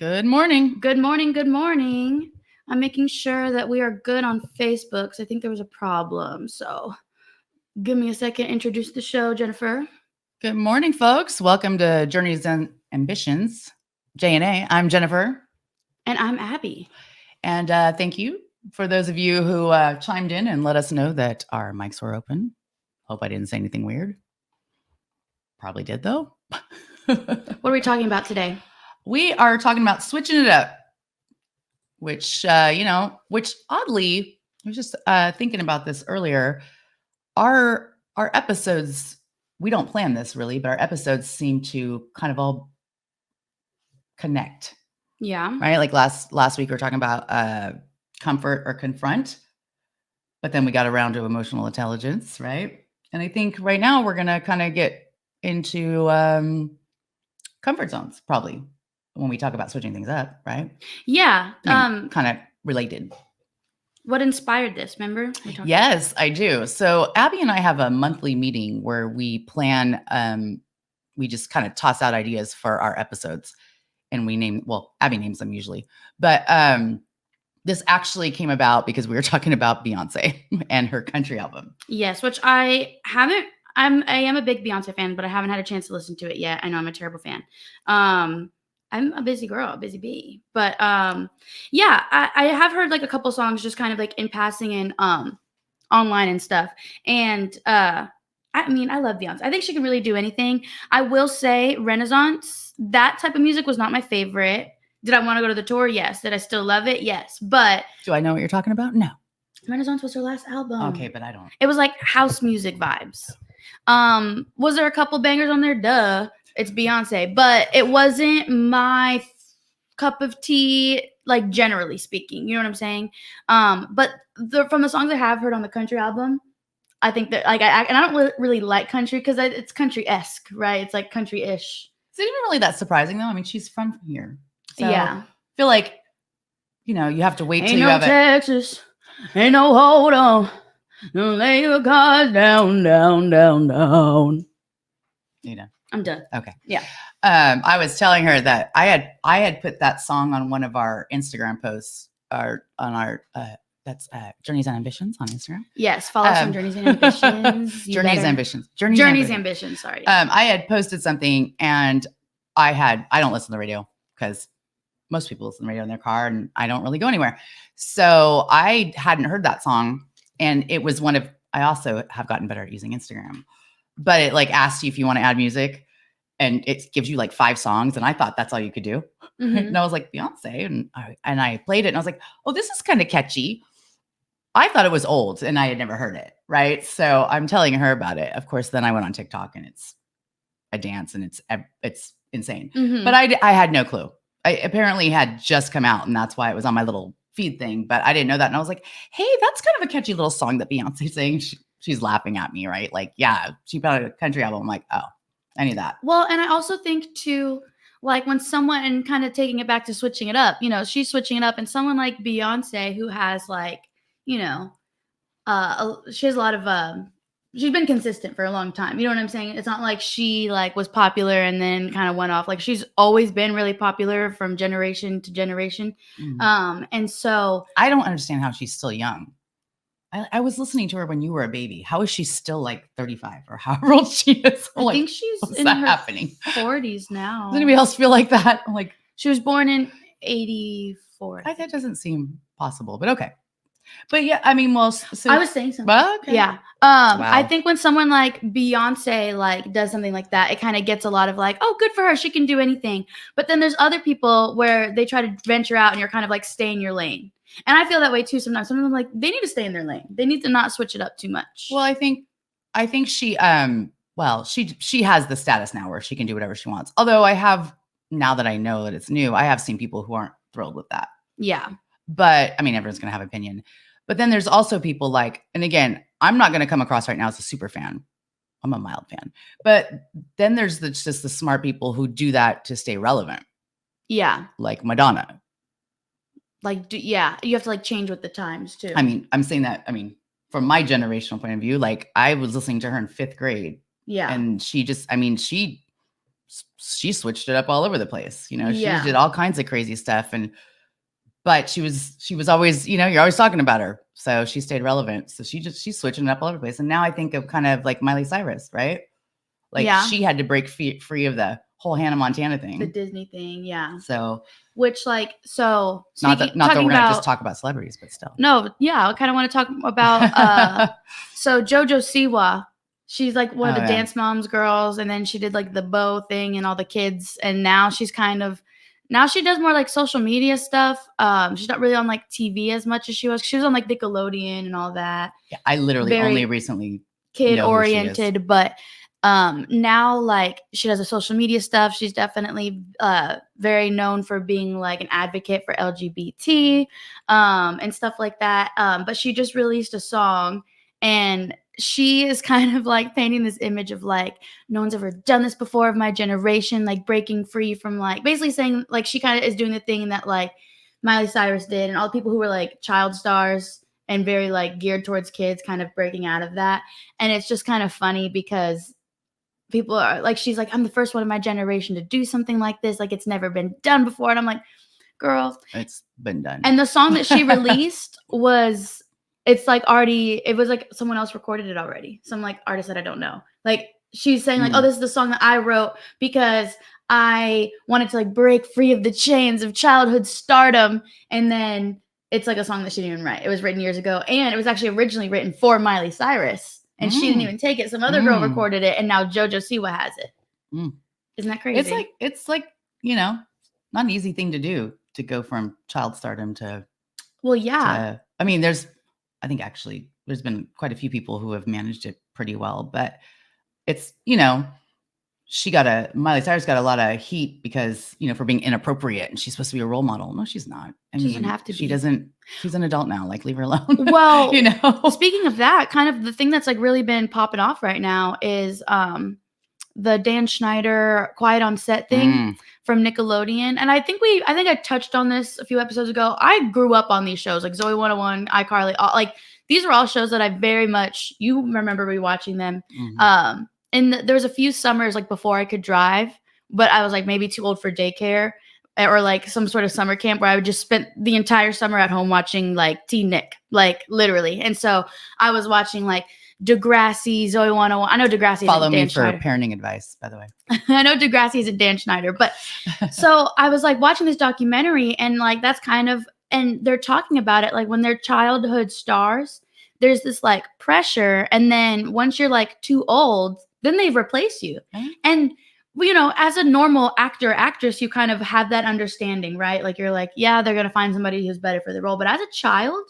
Good morning. Good morning. Good morning. I'm making sure that we are good on Facebook because I think there was a problem. So give me a second. Introduce the show, Jennifer. Good morning, folks. Welcome to Journeys and Ambitions, J&A. I'm Jennifer. And I'm Abby. And thank you for those of you who chimed in and let us know that our mics were open. Hope I didn't say anything weird. Probably did, though. What are we talking about today? We are talking about switching it up, which oddly, I was just thinking about this earlier. Our episodes, we don't plan this really, but our episodes seem to kind of all connect. Yeah. Right? Like last week we were talking about comfort or confront, but then we got around to emotional intelligence, right? And I think right now we're going to kind of get into comfort zones probably when we talk about switching things up, right? Yeah. Kind of related. What inspired this? Remember? Yes, I do. So Abby and I have a monthly meeting where we plan, we just kind of toss out ideas for our episodes and we name, well, Abby names them usually, but this actually came about because we were talking about Beyonce and her country album. Yes, which I am a big Beyonce fan, but I haven't had a chance to listen to it yet. I know I'm a terrible fan. I'm a busy girl, a busy bee. But yeah, I have heard like a couple songs just kind of like in passing and online and stuff. And I mean, I love Beyonce. I think she can really do anything. I will say Renaissance, that type of music was not my favorite. Did I want to go to the tour? Yes. Did I still love it? Yes. But do I know what you're talking about? No. Renaissance was her last album. Okay, but I don't. It was like house music vibes. Was there a couple bangers on there? Duh. It's Beyonce. But it wasn't my cup of tea, like generally speaking. You know what I'm saying? But from the songs I have heard on the country album, I think that like I don't really like country because it's country-esque, right? It's like country-ish. Is it even really that surprising though? I mean, she's from here. So yeah. I feel like, you have to wait till you have Texas. Ain't no hold on. Don't lay your cards down. I'm done. Okay. Yeah. I was telling her that I had put that song on one of our Instagram posts on our that's Journeys and Ambitions on Instagram. Yes, follow us on Journeys and Ambitions. Journeys Ambitions. Sorry. I had posted something and I don't listen to the radio because most people listen to the radio in their car and I don't really go anywhere. So I hadn't heard that song. And it was I also have gotten better at using Instagram, but it like asks you if you want to add music and it gives you like 5 songs. And I thought that's all you could do. Mm-hmm. And I was like, Beyonce. And I played it and I was like, oh, this is kind of catchy. I thought it was old and I had never heard it. Right. So I'm telling her about it. Of course, then I went on TikTok and it's a dance and it's insane. Mm-hmm. But I had no clue. I apparently had just come out and that's why it was on my little feed thing, but I didn't know that. And I was like, hey, that's kind of a catchy little song that Beyonce's saying. She's laughing at me, right? Like, yeah, she put out a country album. I'm like, oh, I knew that. Well, and I also think too, like when someone, and kind of taking it back to switching it up, she's switching it up, and someone like Beyonce who has like, she has a lot of, she's been consistent for a long time. You know what I'm saying? It's not like she like was popular and then kind of went off. Like she's always been really popular from generation to generation. Mm-hmm. And so I don't understand how she's still young. I was listening to her when you were a baby. How is she still like 35 or however old she is? I think she's in her 40s now. Does anybody else feel like that? I'm like, she was born in 84. That doesn't seem possible, but okay. But yeah, I mean, well, so I was saying something. Okay. Yeah. Wow. I think when someone like Beyonce like does something like that, it kind of gets a lot of like, oh, good for her. She can do anything. But then there's other people where they try to venture out and you're kind of like stay in your lane. And I feel that way too sometimes. Sometimes I'm like, they need to stay in their lane. They need to not switch it up too much. Well, I think she she has the status now where she can do whatever she wants. Although now that I know that it's new, I have seen people who aren't thrilled with that. Yeah. But I mean, everyone's going to have an opinion. But then there's also people like, and again, I'm not going to come across right now as a super fan. I'm a mild fan. But then there's just the smart people who do that to stay relevant. Yeah. Like Madonna. Like, yeah, you have to like change with the times too. I mean, I'm saying that, from my generational point of view, like I was listening to her in 5th grade. Yeah. And she she switched it up all over the place. You know, she Yeah. did all kinds of crazy stuff, but she was always, you know, you're always talking about her, so she stayed relevant. So she's switching it up all over the place. And now I think of kind of like Miley Cyrus, right? Like Yeah. she had to break free of the whole Hannah Montana The thing. Disney thing, yeah. So which like so not that we're talking gonna about just talk about celebrities, but still. no, yeah, I kind of want to talk about so JoJo Siwa. She's like one of the yeah. Dance Moms girls, and then she did like the Bow thing and all the kids, and now she's kind of now she does more like social media stuff. She's not really on like TV as much as she was. She was on like Nickelodeon and all that. Yeah, I literally Very only recently kid know who she is. oriented, but now like she does the social media stuff. She's definitely very known for being like an advocate for LGBT and stuff like that. But she just released a song, and she is kind of like painting this image of like no one's ever done this before of my generation, like breaking free from like basically saying like she kind of is doing the thing that like Miley Cyrus did and all the people who were like child stars and very like geared towards kids kind of breaking out of that. And it's just kind of funny because people are like, she's like, I'm the first one in my generation to do something like this. Like it's never been done before. And I'm like, girl, it's been done. And the song that she released was, it's like already, it was like someone else recorded it already. Some like artist that I don't know. Like she's saying like, oh, this is the song that I wrote because I wanted to like break free of the chains of childhood stardom. And then it's like a song that she didn't even write. It was written years ago. And it was actually originally written for Miley Cyrus. And she didn't even take it. Some other girl recorded it. And now JoJo Siwa has it. Isn't that crazy? It's like, you know, not an easy thing to do to go from child stardom to. Well, yeah. I mean, I think actually there's been quite a few people who have managed it pretty well, but it's, you know, Miley Cyrus got a lot of heat because, you know, for being inappropriate and she's supposed to be a role model. No, she's not. She doesn't have to be. She doesn't. She's an adult now. Like, leave her alone. Well, you know, speaking of that, kind of the thing that's like really been popping off right now is the Dan Schneider Quiet on Set thing from Nickelodeon. And I think I touched on this a few episodes ago. I grew up on these shows like Zoe 101, iCarly, like these were all shows that I very much, you remember rewatching them. And there was a few summers like before I could drive, but I was like maybe too old for daycare or like some sort of summer camp where I would just spend the entire summer at home watching like Teen Nick, like literally. And so I was watching like Degrassi, Zoe 101. I know Degrassi. Follow me for parenting advice, by the way. I know Degrassi isn't Dan Schneider, but so I was like watching this documentary and like that's kind of, and they're talking about it like when they're childhood stars, there's this like pressure. And then once you're like too old, then they replace you. And, you know, as a normal actor, actress, you kind of have that understanding, right? Like you're like, yeah, they're going to find somebody who's better for the role. But as a child,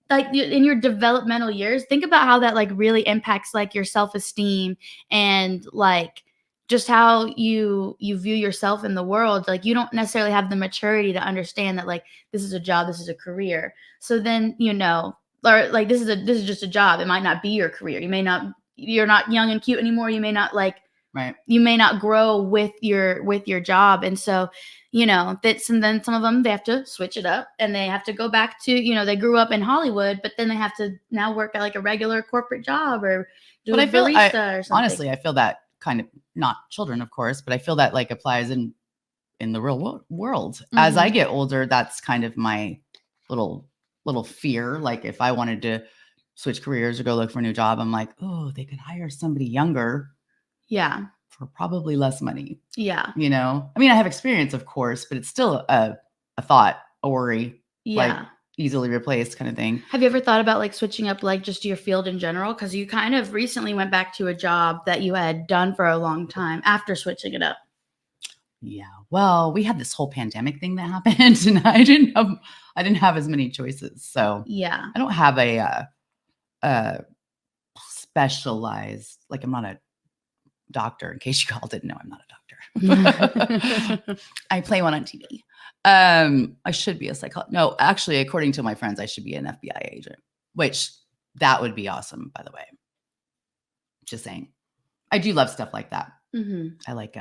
like in your developmental years, think about how that like really impacts like your self-esteem and like just how you view yourself in the world. Like you don't necessarily have the maturity to understand that like this is a job, this is a career. So then, you know, or like this is just a job. It might not be your career. You're not young and cute anymore. You may not like, you may not grow with your job. And so, you know, and then some of them, they have to switch it up and they have to go back to, you know, they grew up in Hollywood, but then they have to now work at like a regular corporate job or do a barista or something. Honestly, I feel that kind of, not children, of course, but I feel that like applies in the real world. As I get older, that's kind of my little fear. Like if I wanted to switch careers or go look for a new job, I'm like, oh, they could hire somebody younger. Yeah. For probably less money. Yeah. You know, I mean, I have experience, of course, but it's still a thought, a worry. Yeah. Like easily replaced kind of thing. Have you ever thought about like switching up like just your field in general? Because you kind of recently went back to a job that you had done for a long time after switching it up. Yeah. Well, we had this whole pandemic thing that happened and I didn't have as many choices. So yeah, I don't have a specialized, like I'm not a doctor, in case you all didn't know. I'm not a doctor. I play one on TV. I should be a psychologist. No, actually, according to my friends, I should be an FBI agent, which that would be awesome, by the way. Just saying. I do love stuff like that. I like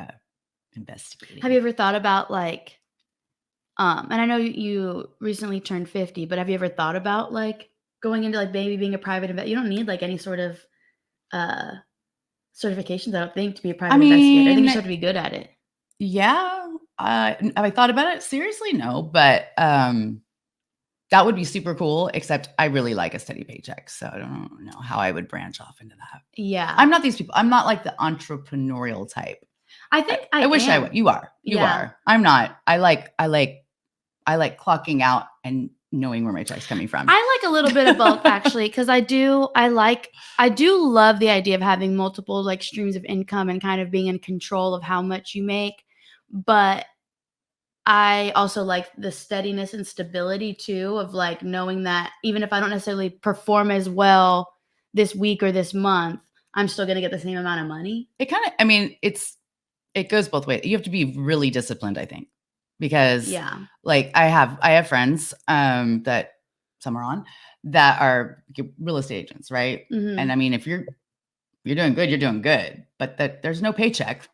investigating. Have you ever thought about like, and I know you recently turned 50, but have you ever thought about like going into like maybe being a private investigator? You don't need like any sort of certifications, I don't think, to be a private investigator. I think you just have to be good at it. Yeah. Have I thought about it? Seriously, no. But that would be super cool, except I really like a steady paycheck. So I don't know how I would branch off into that. Yeah. I'm not these people. I'm not like the entrepreneurial type. I think I wish I am. would. You are. You Yeah. are. I'm not. I like clocking out and knowing where my check's coming from. I like a little bit of both actually, because I do love the idea of having multiple like streams of income and kind of being in control of how much you make. But I also like the steadiness and stability too, of like knowing that even if I don't necessarily perform as well this week or this month, I'm still going to get the same amount of money. It kind of, I mean, it goes both ways. You have to be really disciplined, I think, because Yeah. like I have friends that some are on that are real estate agents, right? Mhm. And I mean, if you're doing good, you're doing good, but that there's no paycheck.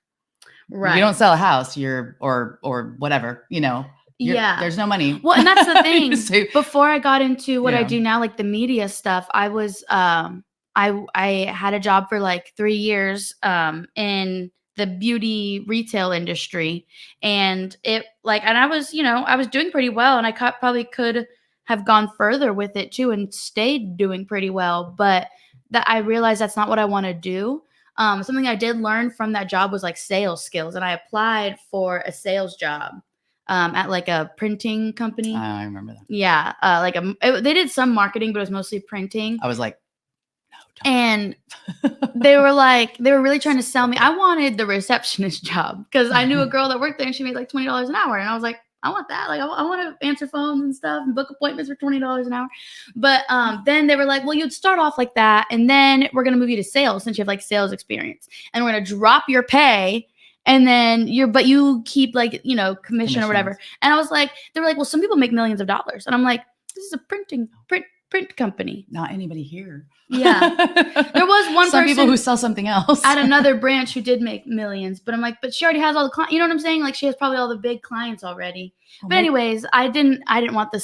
Right. You don't sell a house, or whatever, Yeah. there's no money. Well, and that's the thing. So, Before I got into what I Yeah. do now, like the media stuff, I was I had a job for like 3 years in the beauty retail industry, and I was, I was doing pretty well, and I probably could have gone further with it too and stayed doing pretty well, but that I realized that's not what I want to do. Something I did learn from that job was like sales skills, and I applied for a sales job at like a printing company. I remember that. Yeah, they did some marketing, but it was mostly printing. I was like, no, don't. And they were really trying to sell me. I wanted the receptionist job because I knew a girl that worked there and she made like $20 an hour, and I was like, I want that. Like, I want to answer phones and stuff and book appointments for $20 an hour. But then they were like, well, you'd start off like that, and then we're gonna move you to sales since you have like sales experience, and we're gonna drop your pay. And then you keep like, commission or whatever. And I was like, they were like, well, some people make millions of dollars. And I'm like, this is a print company. Not anybody here. Yeah. There was one some person people who sell something else at another branch who did make millions, but I'm like, but she already has all the clients. You know what I'm saying? Like, she has probably all the big clients already. But anyways, I didn't want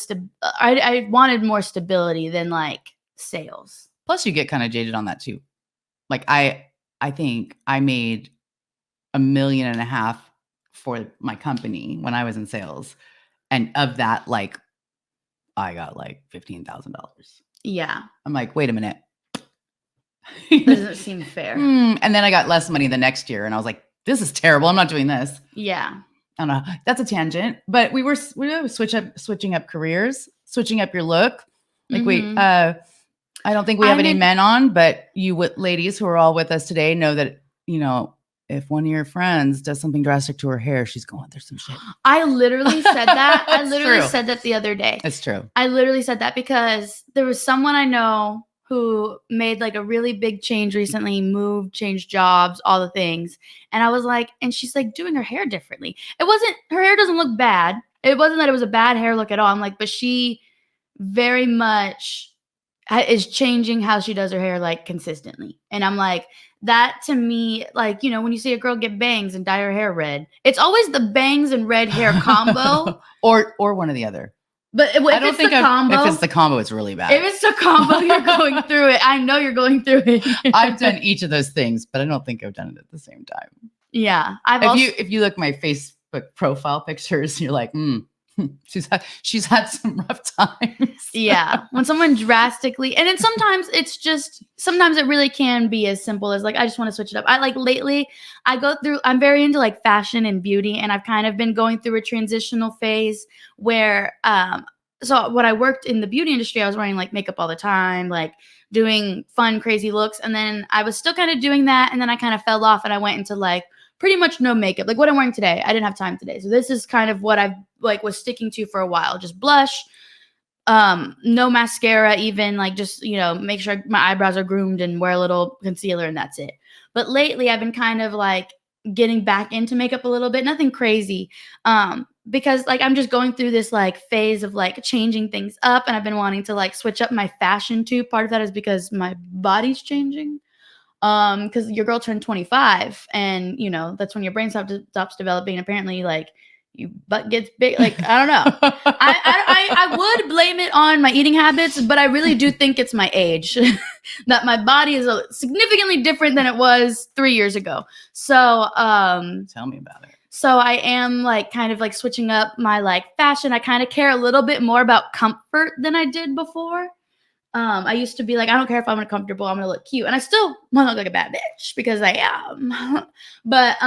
I wanted more stability than like sales. Plus you get kind of jaded on that too. Like I think I made $1.5 million for my company when I was in sales. And of that, like, I got like $15,000. Yeah. I'm like, wait a minute. Doesn't seem fair. And then I got less money the next year, and I was like, this is terrible. I'm not doing this. Yeah. I don't know. That's a tangent, but we were switching up careers, switching up your look. Like I don't think we have any men on, but you ladies who are all with us today know that, if one of your friends does something drastic to her hair, she's going through some shit. I literally said that. I literally said that the other day. It's true. I literally said that because there was someone I know who made like a really big change recently, moved, changed jobs, all the things. And I was like, and she's like doing her hair differently. Her hair doesn't look bad. It wasn't that it was a bad hair look at all. I'm like, but she very much is changing how she does her hair like consistently. And I'm like, that to me, like, when you see a girl get bangs and dye her hair red, it's always the bangs and red hair combo. or one or the other. But if it's the combo, it's really bad. If it's the combo, you're going through it. I know you're going through it. I've done each of those things, but I don't think I've done it at the same time. Yeah. If you look at my Facebook profile pictures, you're like, she's had some rough times. Yeah. When someone drastically, and then sometimes it really can be as simple as like, I just want to switch it up. Lately I'm very into like fashion and beauty, and I've kind of been going through a transitional phase where, so when I worked in the beauty industry, I was wearing like makeup all the time, like doing fun, crazy looks. And then I was still kind of doing that. And then I kind of fell off and I went into like pretty much no makeup, like what I'm wearing today. I didn't have time today. So this is kind of what I've like was sticking to for a while. Just blush, no mascara, even like just, make sure my eyebrows are groomed and wear a little concealer, and that's it. But lately I've been kind of like getting back into makeup a little bit, nothing crazy. Because like, I'm just going through this like phase of like changing things up, and I've been wanting to like switch up my fashion too. Part of that is because my body's changing. Because your girl turned 25, and that's when your brain stops developing. Apparently, like your butt gets big. Like, I don't know. I would blame it on my eating habits, but I really do think it's my age. That my body is significantly different than it was 3 years ago. So, tell me about it. So I am like kind of like switching up my like fashion. I kind of care a little bit more about comfort than I did before. I used to be like, I don't care if I'm uncomfortable, I'm gonna look cute. And I still want to look like a bad bitch because I am. But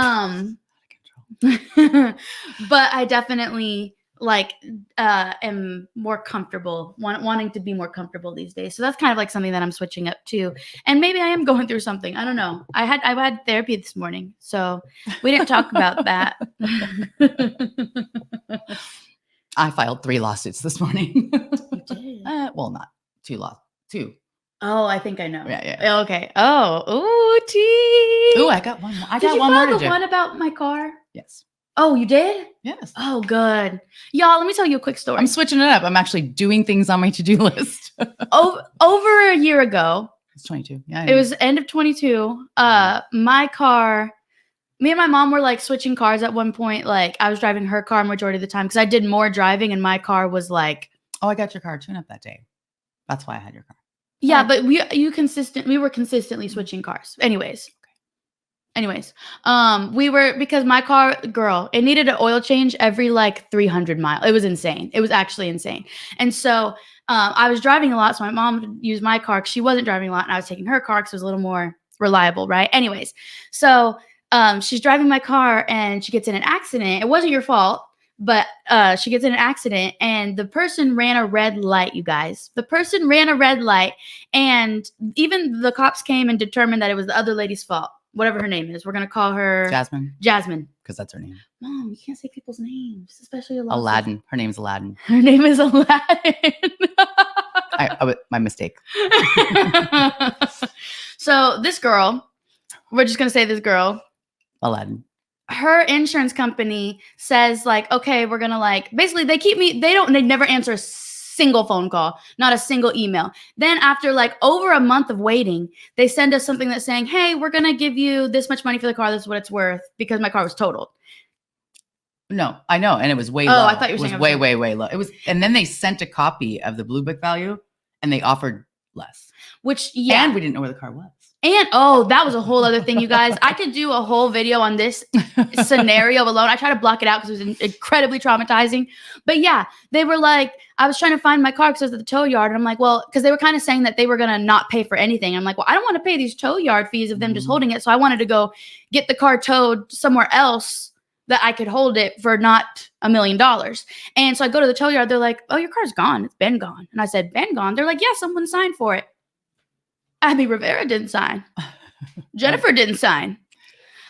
but I definitely like am more comfortable, wanting to be more comfortable these days. So that's kind of like something that I'm switching up to. And maybe I am going through something. I don't know. I had therapy this morning, so we didn't talk about that. I filed 3 lawsuits this morning. You did? Well, not 2 2. Oh, I think I know. Yeah. Okay. Oh, ooh, tea. Ooh, I got one more. Did you file the one about my car? Yes. Oh, you did? Yes. Oh, good. Y'all, let me tell you a quick story. I'm switching it up. I'm actually doing things on my to-do list. Over a year ago. It's 22. Yeah. It was end of 22. My car, me and my mom were like switching cars at one point. Like I was driving her car majority of the time because I did more driving and my car was like. Oh, I got your car tune-up that day. That's why I had your car. Yeah, but we were consistently switching cars. Anyways, we were, because my car, girl, it needed an oil change every like 300 miles. It was insane. It was actually insane. And so I was driving a lot. So my mom would use my car because she wasn't driving a lot. And I was taking her car because it was a little more reliable, right? Anyways, so she's driving my car and she gets in an accident. It wasn't your fault. But she gets in an accident and the person ran a red light, you guys. The person ran a red light and even the cops came and determined that it was the other lady's fault. Whatever her name is. We're going to call her Jasmine. Because that's her name. Mom, you can't say people's names, especially Aladdin. Her name's Aladdin. Her name is Aladdin. My mistake. So this girl, we're just going to say this girl. Aladdin. Her insurance company says like, okay, we're going to like, basically they never answer a single phone call, not a single email. Then after like over a month of waiting, they send us something that's saying, hey, we're going to give you this much money for the car. This is what it's worth because my car was totaled. No, I know. And it was way low. Oh, I thought you were saying it was way low. It was, and then they sent a copy of the Blue Book value and they offered less. Which, yeah. And we didn't know where the car was. And, that was a whole other thing, you guys. I could do a whole video on this scenario alone. I try to block it out because it was incredibly traumatizing. But yeah, they were like, I was trying to find my car because I was at the tow yard. And I'm like, well, because they were kind of saying that they were going to not pay for anything. I'm like, well, I don't want to pay these tow yard fees of them just holding it. So I wanted to go get the car towed somewhere else that I could hold it for not $1 million. And so I go to the tow yard. They're like, oh, your car's gone. It's been gone. And I said, been gone? They're like, yeah, someone signed for it. Abby Rivera didn't sign. Jennifer didn't sign.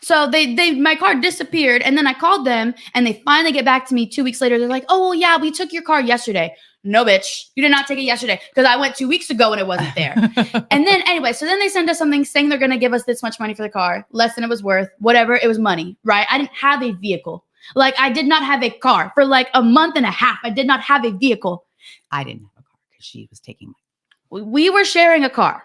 So my car disappeared. And then I called them and they finally get back to me 2 weeks later. They're like, oh, well, yeah, we took your car yesterday. No, bitch. You did not take it yesterday because I went 2 weeks ago and it wasn't there. And then anyway, so then they send us something saying they're going to give us this much money for the car, less than it was worth, whatever. It was money, right? I didn't have a vehicle. Like I did not have a car for like a month and a half. I did not have a vehicle. I didn't have a car because she was taking my. We were sharing a car.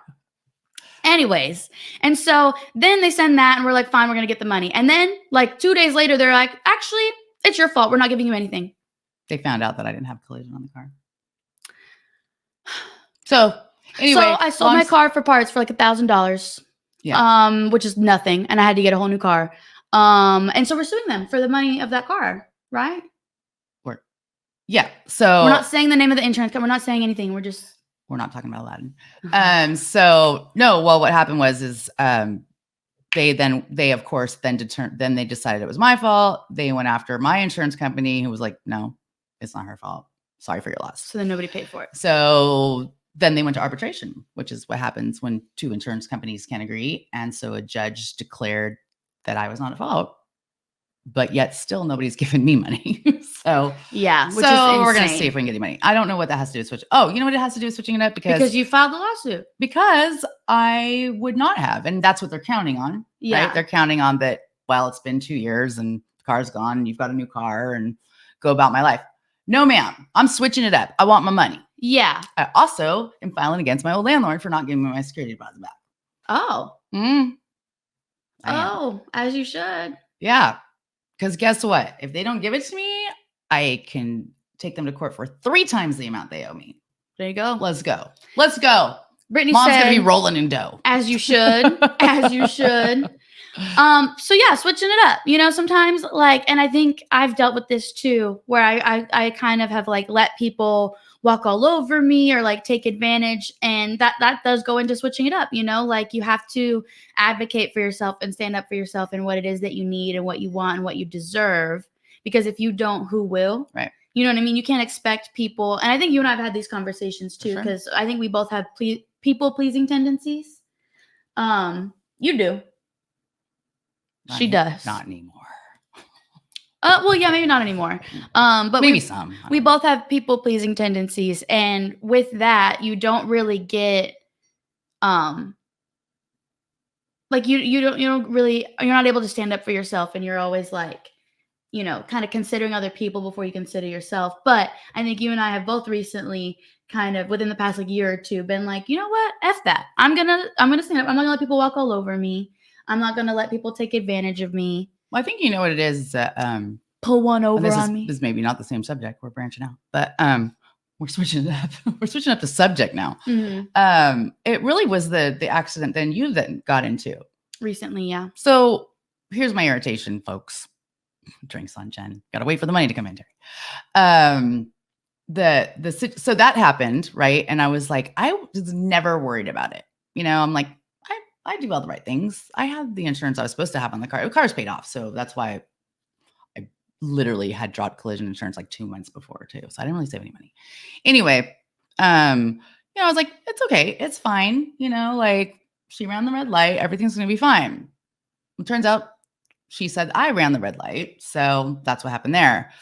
Anyways, and so then they send that and we're like, fine, we're going to get the money. And then like 2 days later, they're like, actually, it's your fault. We're not giving you anything. They found out that I didn't have collision on the car. So anyway. So I sold my car for parts for like $1,000. Yeah. Which is nothing. And I had to get a whole new car. And so we're suing them for the money of that car, right? Yeah. So we're not saying the name of the insurance company. We're not saying anything. We're not talking about Aladdin. So no, well, what happened was they of course then they decided it was my fault. They went after my insurance company who was like, no, it's not her fault. Sorry for your loss. So then nobody paid for it. So then they went to arbitration, which is what happens when 2 insurance companies can't agree. And so a judge declared that I was not at fault. But yet still nobody's given me money. So yeah, which so we're going to see if we can get any money. I don't know what that has to do with switch. Oh, you know what it has to do with switching it up? Because you filed the lawsuit. Because I would not have. And that's what they're counting on. Yeah. Right? They're counting on that, well, it's been 2 years and the car's gone and you've got a new car and go about my life. No, ma'am. I'm switching it up. I want my money. Yeah. I also am filing against my old landlord for not giving me my security deposit back. Oh. As you should. Yeah. Because guess what? If they don't give it to me, I can take them to court for 3 times the amount they owe me. There you go. Let's go. Let's go. Brittany Mom's said, going to be rolling in dough. As you should. As you should. So yeah, switching it up. Sometimes like, and I think I've dealt with this too, where I kind of have like let people walk all over me or like take advantage, and that does go into switching it up. Like you have to advocate for yourself and stand up for yourself and what it is that you need and what you want and what you deserve. Because if you don't, who will? Right. You know what I mean? You can't expect people, and I think you and I have had these conversations too, sure. because I think we both have people pleasing tendencies. You do. She does. Not anymore. Well, yeah, maybe not anymore. But maybe some. We both have people pleasing tendencies, and with that, you don't really get, like you don't really, you're not able to stand up for yourself, and you're always like, kind of considering other people before you consider yourself. But I think you and I have both recently, kind of within the past like year or two, been like, you know what, f that. I'm gonna stand up. I'm not gonna let people walk all over me. I'm not gonna let people take advantage of me. Well, I think you know what it is that Pull one over on me. This is maybe not the same subject. We're branching out, but we're switching it up. We're switching up the subject now. Mm-hmm. It really was the accident then you then got into Recently, yeah. So here's my irritation, folks. Drinks on Jen. Got to wait for the money to come in, Terry. So that happened, right? And I was like, I was never worried about it. I'm like, I do all the right things. I had the insurance I was supposed to have on the car. The car's paid off, so that's why I literally had dropped collision insurance like 2 months before too. So I didn't really save any money. Anyway, I was like, it's okay, it's fine. Like she ran the red light, everything's gonna be fine. It turns out she said I ran the red light, so that's what happened there.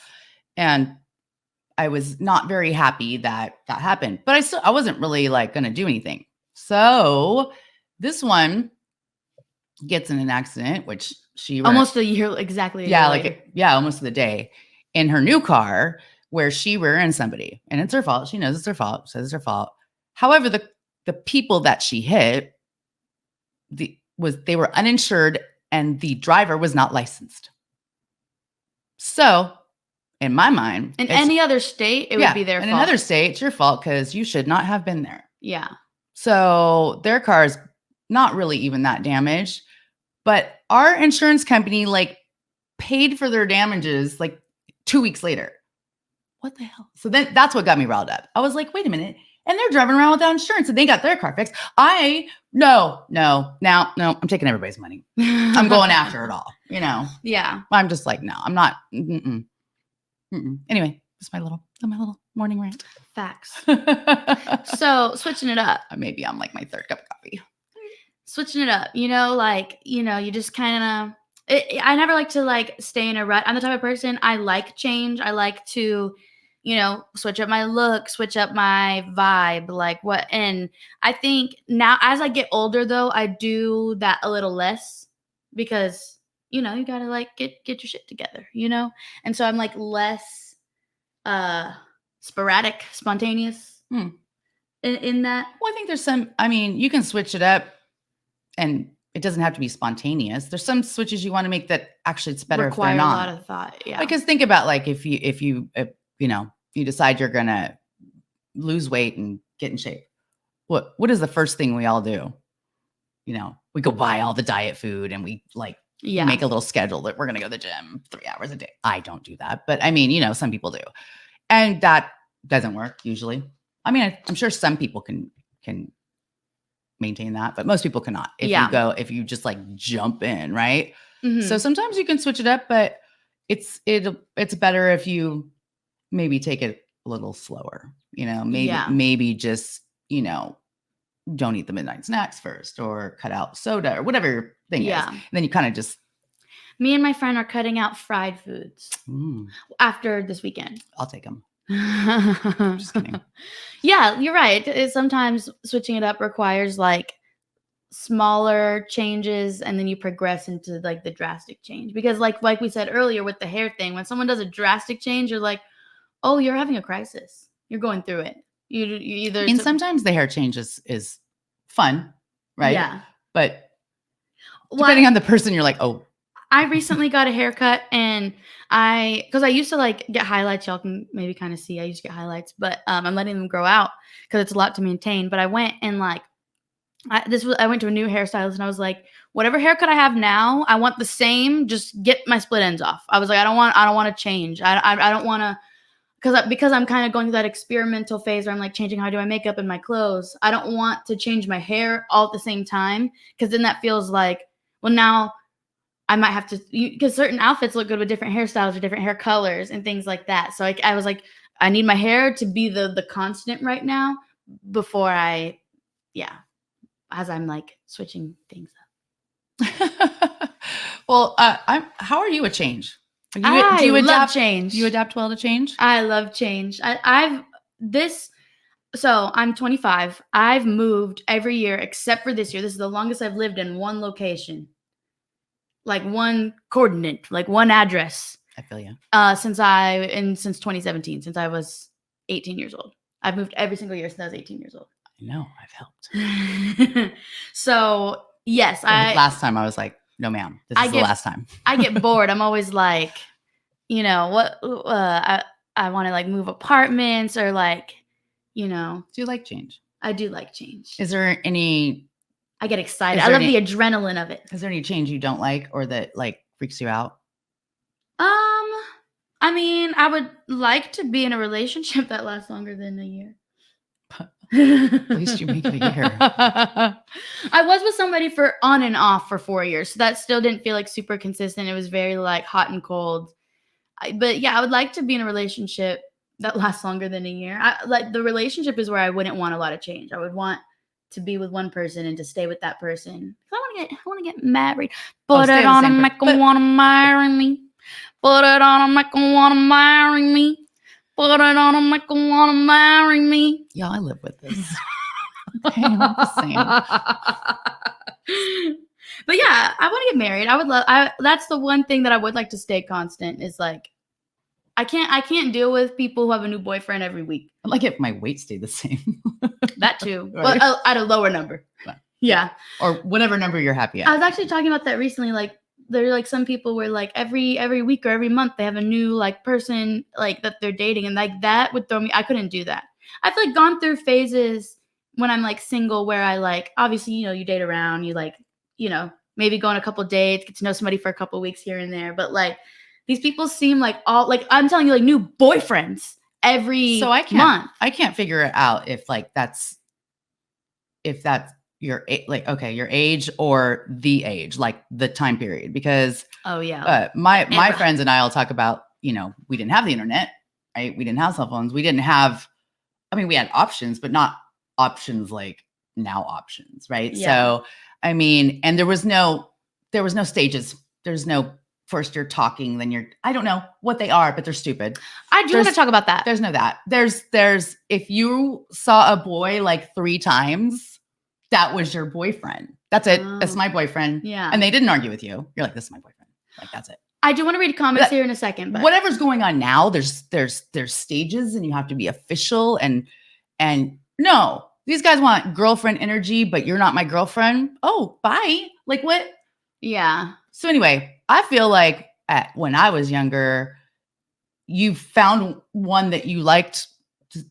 And I was not very happy that happened, but I wasn't really like going to do anything. So this one gets in an accident, which she almost a year, exactly. Almost to the day, in her new car, where she rear-ended somebody, and it's her fault. She knows it's her fault. Says it's her fault. However, the people that she hit, they were uninsured, and the driver was not licensed. So in my mind, in any other state, it would be their fault. In another state, it's your fault because you should not have been there. Yeah. So their car is not really even that damaged, but our insurance company like paid for their damages like 2 weeks later. What the hell? So then that's what got me riled up. I was like, wait a minute. And they're driving around without insurance and they got their car fixed. No, I'm taking everybody's money. I'm going after it all, Yeah. I'm just like, no, I'm not. Anyway, that's my little morning rant. Facts. So switching it up. Maybe I'm like my third cup of coffee. Switching it up, you just kind of, I never like to like stay in a rut. I'm the type of person, I like change. I like to, switch up my look, switch up my vibe, like what. And I think now as I get older though, I do that a little less because, you gotta like get your shit together, And so I'm like less sporadic, spontaneous in that. Well, I think there's you can switch it up and it doesn't have to be spontaneous. There's some switches you want to make that actually it's better require if they're not. A lot of thought. Yeah. Because think about like if you decide you're going to lose weight and get in shape. What is the first thing we all do? We go buy all the diet food and we like make a little schedule that we're going to go to the gym 3 hours a day. I don't do that, but some people do. And that doesn't work usually. I'm sure some people can maintain that, but most people cannot. If you just like jump in, right? Mm-hmm. So sometimes you can switch it up, but it's better if you maybe take it a little slower, maybe just, don't eat the midnight snacks first or cut out soda or whatever your thing is. And then you kind of just. Me and my friend are cutting out fried foods after this weekend. I'll take them. Just kidding. Yeah, you're right. Sometimes switching it up requires like smaller changes and then you progress into like the drastic change. Because like we said earlier with the hair thing, when someone does a drastic change, you're like, oh, you're having a crisis. You're going through it. You either. And sometimes the hair change is fun, right? Yeah. But depending on the person, you're like, oh. I recently got a haircut and because I used to like get highlights. Y'all can maybe kind of see I used to get highlights, but I'm letting them grow out because it's a lot to maintain. But I went and like I went to a new hairstylist and I was like, whatever haircut I have now, I want the same. Just get my split ends off. I was like, I don't want to change. I don't want to because I'm kind of going through that experimental phase where I'm like changing how I do my makeup and my clothes. I don't want to change my hair all at the same time because then that feels like, well, now I might have to, because certain outfits look good with different hairstyles or different hair colors and things like that. So I was like, I need my hair to be the constant right now before as I'm like switching things up. Well, how are you at change? Do you love adapt change. You adapt well to change? I love change. So I'm 25. I've moved every year except for this year. This is the longest I've lived in one location, like one coordinate, like one address. I feel you. Since 2017, since I was 18 years old. I've moved every single year since I was 18 years old. I know, I've helped. So yes, last time I was like, no, ma'am, this is the last time. I get bored. I'm always like, what? I want to like move apartments or like, Do you like change? I do like change. Is there any? I get excited. I love the adrenaline of it. Is there any change you don't like or that like freaks you out? I mean, I would like to be in a relationship that lasts longer than a year. At least you make it a year. I was with somebody for on and off for 4 years, so that still didn't feel like super consistent. It was very like hot and cold. But yeah, I would like to be in a relationship that lasts longer than a year. Like the relationship is where I wouldn't want a lot of change. I would want to be with one person and to stay with that person. I want to get married. Put it on and make them want to marry me. Put it on and make them want to marry me. Put it on and make them want to marry me. Yeah, I live with this. Okay, I'm just saying. But yeah, I want to get married. That's the one thing that I would like to stay constant is like, I can't deal with people who have a new boyfriend every week. I'd like if my weight stayed the same. That too. Right. Well, at a lower number. Yeah. Or whatever number you're happy at. I was actually talking about that recently. Like there are like some people where like every week or every month they have a new like person like that they're dating, and like that would throw me. I couldn't do that. I've like gone through phases when I'm like single where I like obviously you date around, you like maybe go on a couple dates, get to know somebody for a couple weeks here and there, but like these people seem like all like I'm telling you like new boyfriends every month. I can't figure it out if that's your age or the age, like the time period, because my friends and I will talk about, we didn't have the internet, right? We didn't have cell phones. We didn't have, we had options, but not options like now options. Right. Yeah. So, and there was no stages. There's no first you're talking, then I don't know what they are, but they're stupid. I do want to talk about that. There's no that. There's if you saw a boy like 3 times, that was your boyfriend. That's it. Oh. That's my boyfriend. Yeah. And they didn't argue with you. You're like, this is my boyfriend. Like, that's it. I do want to read comments here in a second. But whatever's going on now, there's stages and you have to be official and no, these guys want girlfriend energy, but you're not my girlfriend. Oh, bye. Like what? Yeah. So anyway, I feel like when I was younger, you found one that you liked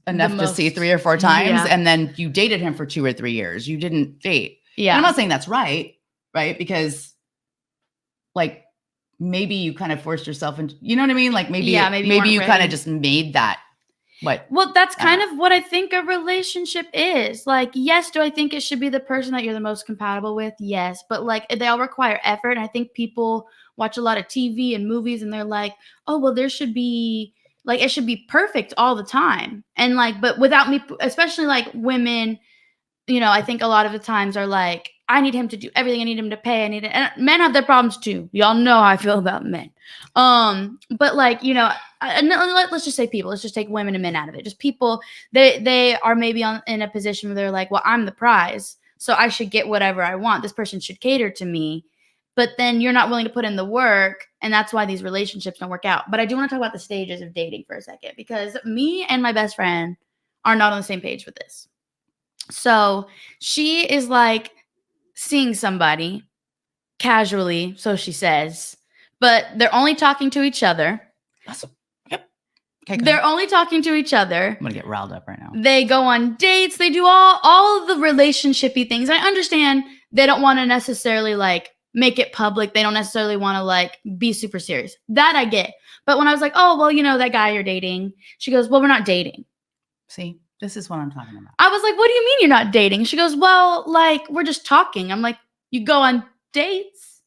enough to see 3 or 4 times, and then you dated him for 2 or 3 years. You didn't date. Yeah. And I'm not saying that's right? Because like maybe you kind of forced yourself into, you know what I mean? Like maybe you kind of just made that. Well, that's kind of what I think a relationship is. Like, yes, do I think it should be the person that you're the most compatible with? Yes. But like they all require effort. And I think people watch a lot of TV and movies and they're like, oh, well, there should be like, it should be perfect all the time. And like, but without me, especially like women, I think a lot of the times are like, I need him to do everything. I need him to pay. And men have their problems too. Y'all know how I feel about men. But like, let's just say people, let's just take women and men out of it. Just people, they are maybe in a position where they're like, well, I'm the prize, so I should get whatever I want. This person should cater to me. But then you're not willing to put in the work. And that's why these relationships don't work out. But I do want to talk about the stages of dating for a second, because me and my best friend are not on the same page with this. So she is like seeing somebody casually, so she says, but they're only talking to each other. Yep. Okay, go They're ahead. only talking to each other. I'm gonna get riled up right now. They go on dates. They do all of the relationshipy things. I understand they don't want to necessarily like make it public. They don't necessarily want to like be super serious. That I get. But when I was like, oh, well, you know, that guy you're dating, she goes, well, we're not dating. See, this is what I'm talking about. I was like, what do you mean you're not dating? She goes, well, like, we're just talking. I'm like, you go on dates?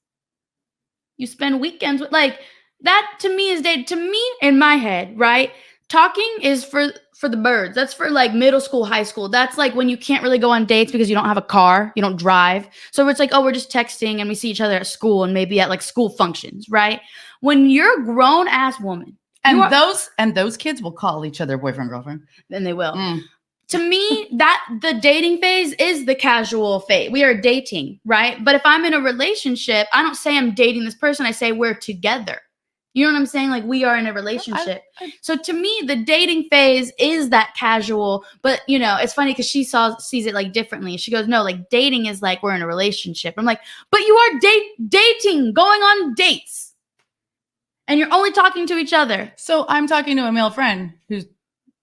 You spend weekends with, like, that to me is date. To me, in my head, right? Talking is for the birds. That's for like middle school, high school. That's like when you can't really go on dates because you don't have a car, you don't drive. So it's like, oh, we're just texting and we see each other at school and maybe at like school functions, right? When you're a grown ass woman, And those kids will call each other boyfriend, girlfriend. then they will. To me, that the dating phase is the casual phase. We are dating, right? But if I'm in a relationship, I don't say I'm dating this person. I say we're together. You know what I'm saying? Like we are in a relationship. So to me, the dating phase is that casual. But you know, it's funny because she sees it like differently. She goes, no, like dating is like we're in a relationship. I'm like, but you are dating, going on dates, and you're only talking to each other. So I'm talking to a male friend who's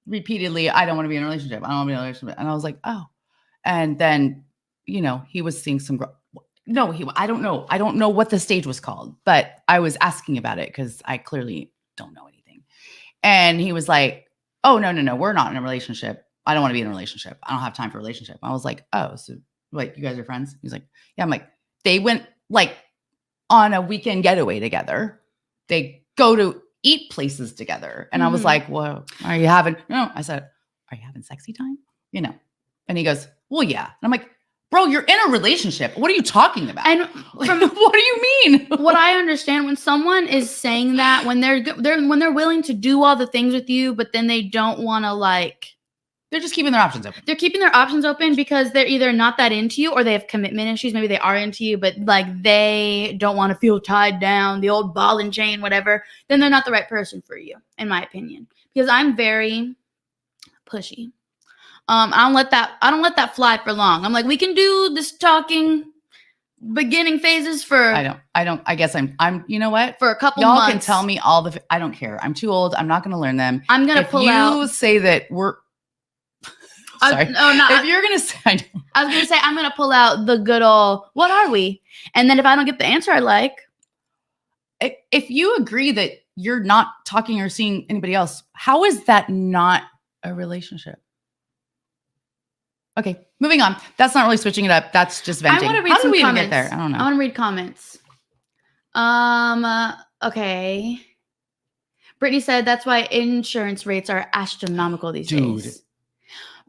repeatedly, I don't want to be in a relationship. I don't want to be in a relationship. And I was like, oh. And then, you know, he was seeing some girl. No, I don't know. I don't know what the stage was called, but I was asking about it because I clearly don't know anything. And he was like, oh, no, we're not in a relationship. I don't want to be in a relationship. I don't have time for a relationship. I was like, oh, so like you guys are friends? He's like, yeah. I'm like, they went like on a weekend getaway together. They go to eat places together. And I was like, well, are you having, no, I said, are you having sexy time? You know? And he goes, well, yeah. And I'm like, bro, you're in a relationship. What are you talking about? And what do you mean? What I understand when someone is saying that, when they're willing to do all the things with you, but then they don't want to like, they're just keeping their options open. They're keeping their options open because they're either not that into you or they have commitment issues. Maybe they are into you, but like they don't want to feel tied down, the old ball and chain, whatever. Then they're not the right person for you, in my opinion. Because I'm very pushy. I don't let that fly for long. I'm like, we can do this talking beginning phases for I guess I'm you know what? For a couple Y'all months. Can tell me all the I don't care. I'm too old. I'm not going to learn them. I'm going to pull out. If you say that we're sorry. If you're going to say I was going to say I'm going to pull out the good old what are we? And then if I don't get the answer I like, if you agree that you're not talking or seeing anybody else, how is that not a relationship? Okay, moving on. That's not really switching it up. That's just venting. I want to read How some did we comments. even get there? I don't know. I want to read comments. Okay. Brittany said that's why insurance rates are astronomical these days.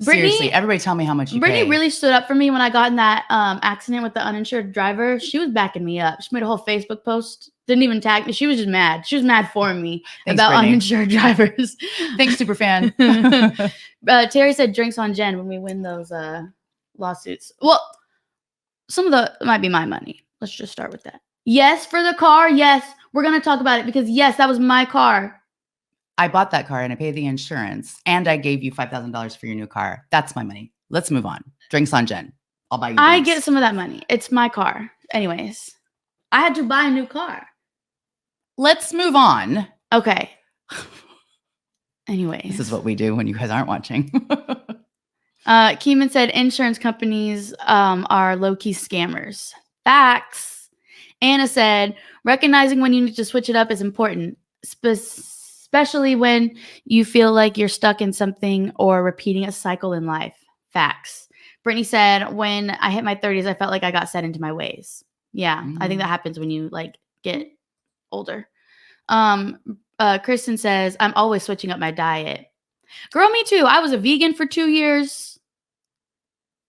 Seriously, everybody tell me how much you Brittany pay. really stood up for me when I got in that accident with the uninsured driver. She was backing me up. She made a whole Facebook post. Didn't even tag me. She was just mad. She was mad for me. Thanks, about Brittany. uninsured drivers. Thanks, superfan. Terry said drinks on Jen when we win those lawsuits. Well, some of the might be my money. Let's just start with that. Yes, for the car. Yes, we're going to talk about it because yes, that was my car. I bought that car and I paid the insurance and I gave you $5,000 for your new car. That's my money. Let's move on. Drinks on Jen. I'll buy you drinks. I get some of that money. It's my car. Anyways, I had to buy a new car. Let's move on. Okay. Anyways. This is what we do when you guys aren't watching. Keeman said insurance companies are low-key scammers. Facts. Anna said recognizing when you need to switch it up is important, especially when you feel like you're stuck in something or repeating a cycle in life. Facts. Brittany said when I hit my 30s, I felt like I got set into my ways. Yeah, I think that happens when you like get older. Kristen says I'm always switching up my diet. Girl, me too. I was a vegan for 2 years.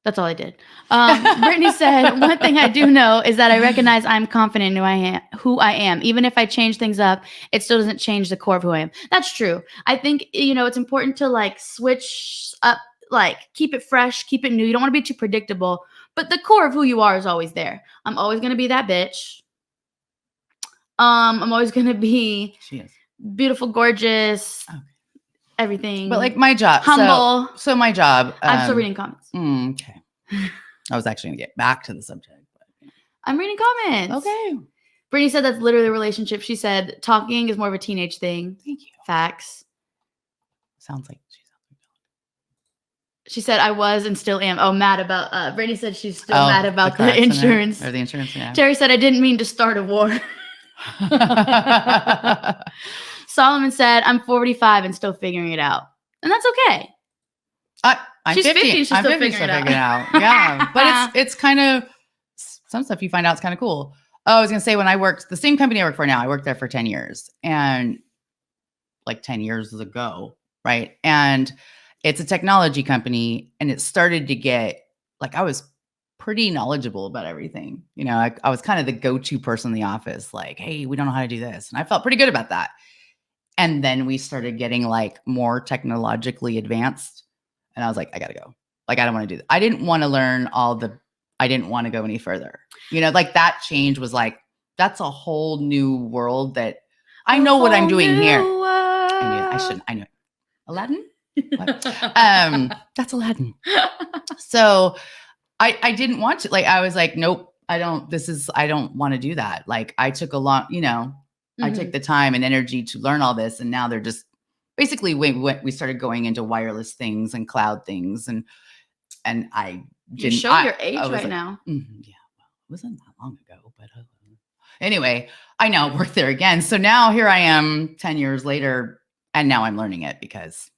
That's all I did. Brittany said, one thing I do know is that I recognize I'm confident in who I am. Even if I change things up, it still doesn't change the core of who I am. That's true. I think, it's important to like switch up, like keep it fresh, keep it new. You don't want to be too predictable, but the core of who you are is always there. I'm always going to be that bitch. I'm always going to be beautiful, gorgeous. Okay. Everything. But like my job. Humble. So my job. I'm still reading comments. Okay. I was actually going to get back to the subject. But, I'm reading comments. Okay. Brittany said that's literally a relationship. She said talking is more of a teenage thing. Thank you. Facts. Sounds like she's. She said, I was and still am. Oh, mad about, Brittany said she's still mad about the insurance. Or the insurance, yeah. Terry said, I didn't mean to start a war. Solomon said, I'm 45 and still figuring it out. And that's okay. I'm 50. She's still figuring it out. Yeah. But it's kind of, some stuff you find out is kind of cool. Oh, I was going to say, when I worked, the same company I work for now, I worked there for 10 years. And like 10 years ago, right? And it's a technology company, and it started to get, like, I was pretty knowledgeable about everything. You know, I was kind of the go-to person in the office, like, hey, we don't know how to do this. And I felt pretty good about that. And then we started getting like more technologically advanced. And I was like, I got to go. Like, I don't want to do that. I didn't want to learn I didn't want to go any further. You know, like that change was like, that's a whole new world that I know what I'm doing here. I knew it. Aladdin? That's Aladdin. So I didn't want to, like, I was like, nope, I don't want to do that. Like, I took I took the time and energy to learn all this. And now they're just basically, we started going into wireless things and cloud things. And I didn't. You show your age right now. Yeah, well, it wasn't that long ago, but anyway, I now work there again. So now here I am 10 years later, and now I'm learning it because.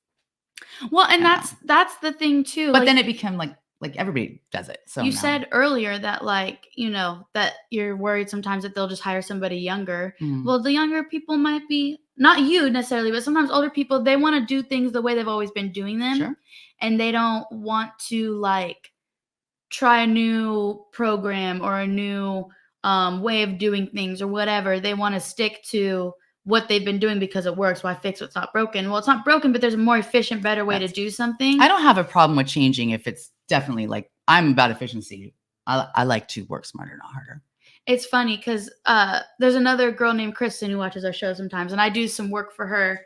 Well, and that's the thing too. But then it became like everybody does it. So you said earlier that, like, you know, that you're worried sometimes that they'll just hire somebody younger. Well, the younger people might be, not you necessarily, but sometimes older people, they want to do things the way they've always been doing them. Sure. And they don't want to like try a new program or a new way of doing things or whatever. They want to stick to what they've been doing because it works. Why fix what's not broken? Well, it's not broken, but there's a more efficient, better way to do something. I don't have a problem with changing if it's definitely, like, I'm about efficiency. I like to work smarter, not harder. It's funny because there's another girl named Kristen who watches our show sometimes, and I do some work for her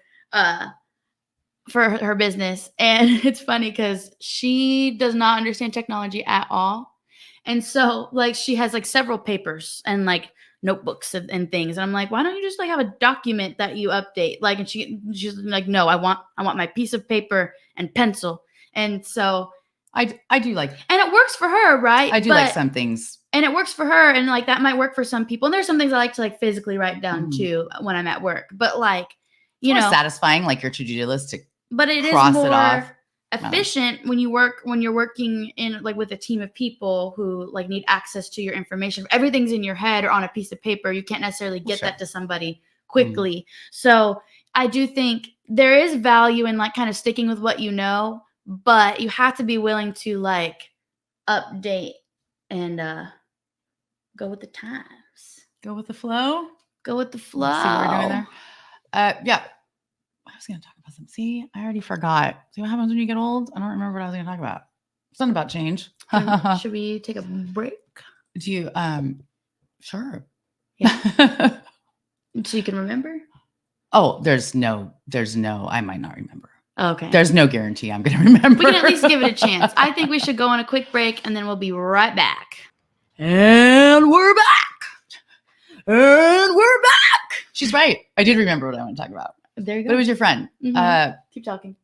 business. And it's funny because she does not understand technology at all. And so, like, she has like several papers and like notebooks and things. And I'm like, why don't you just like have a document that you update? Like, and she's like, no, I want my piece of paper and pencil. And so I do like, and it works for her, right? I do like some things. And it works for her. And like, that might work for some people. And there's some things I like to like physically write down too when I'm at work. But like, you know, satisfying, like your to-do list to but it is more efficient when you're working in like with a team of people who like need access to your information. Everything's in your head or on a piece of paper. You can't necessarily get that to somebody quickly. So I do think there is value in like kind of sticking with what you know, but you have to be willing to like update and go with the times. Go with the flow. Go with the flow. Let's see what we're doing there. Yeah. I was going to talk about something. See, I already forgot. See what happens when you get old? I don't remember what I was going to talk about. Something about change. Should we take a break? Do you, sure. Yeah. So you can remember? Oh, there's no, I might not remember. Okay. There's no guarantee I'm going to remember. We can at least give it a chance. I think we should go on a quick break and then we'll be right back. And we're back. She's right. I did remember what I want to talk about. There you go. But it was your friend. Mm-hmm. Keep talking.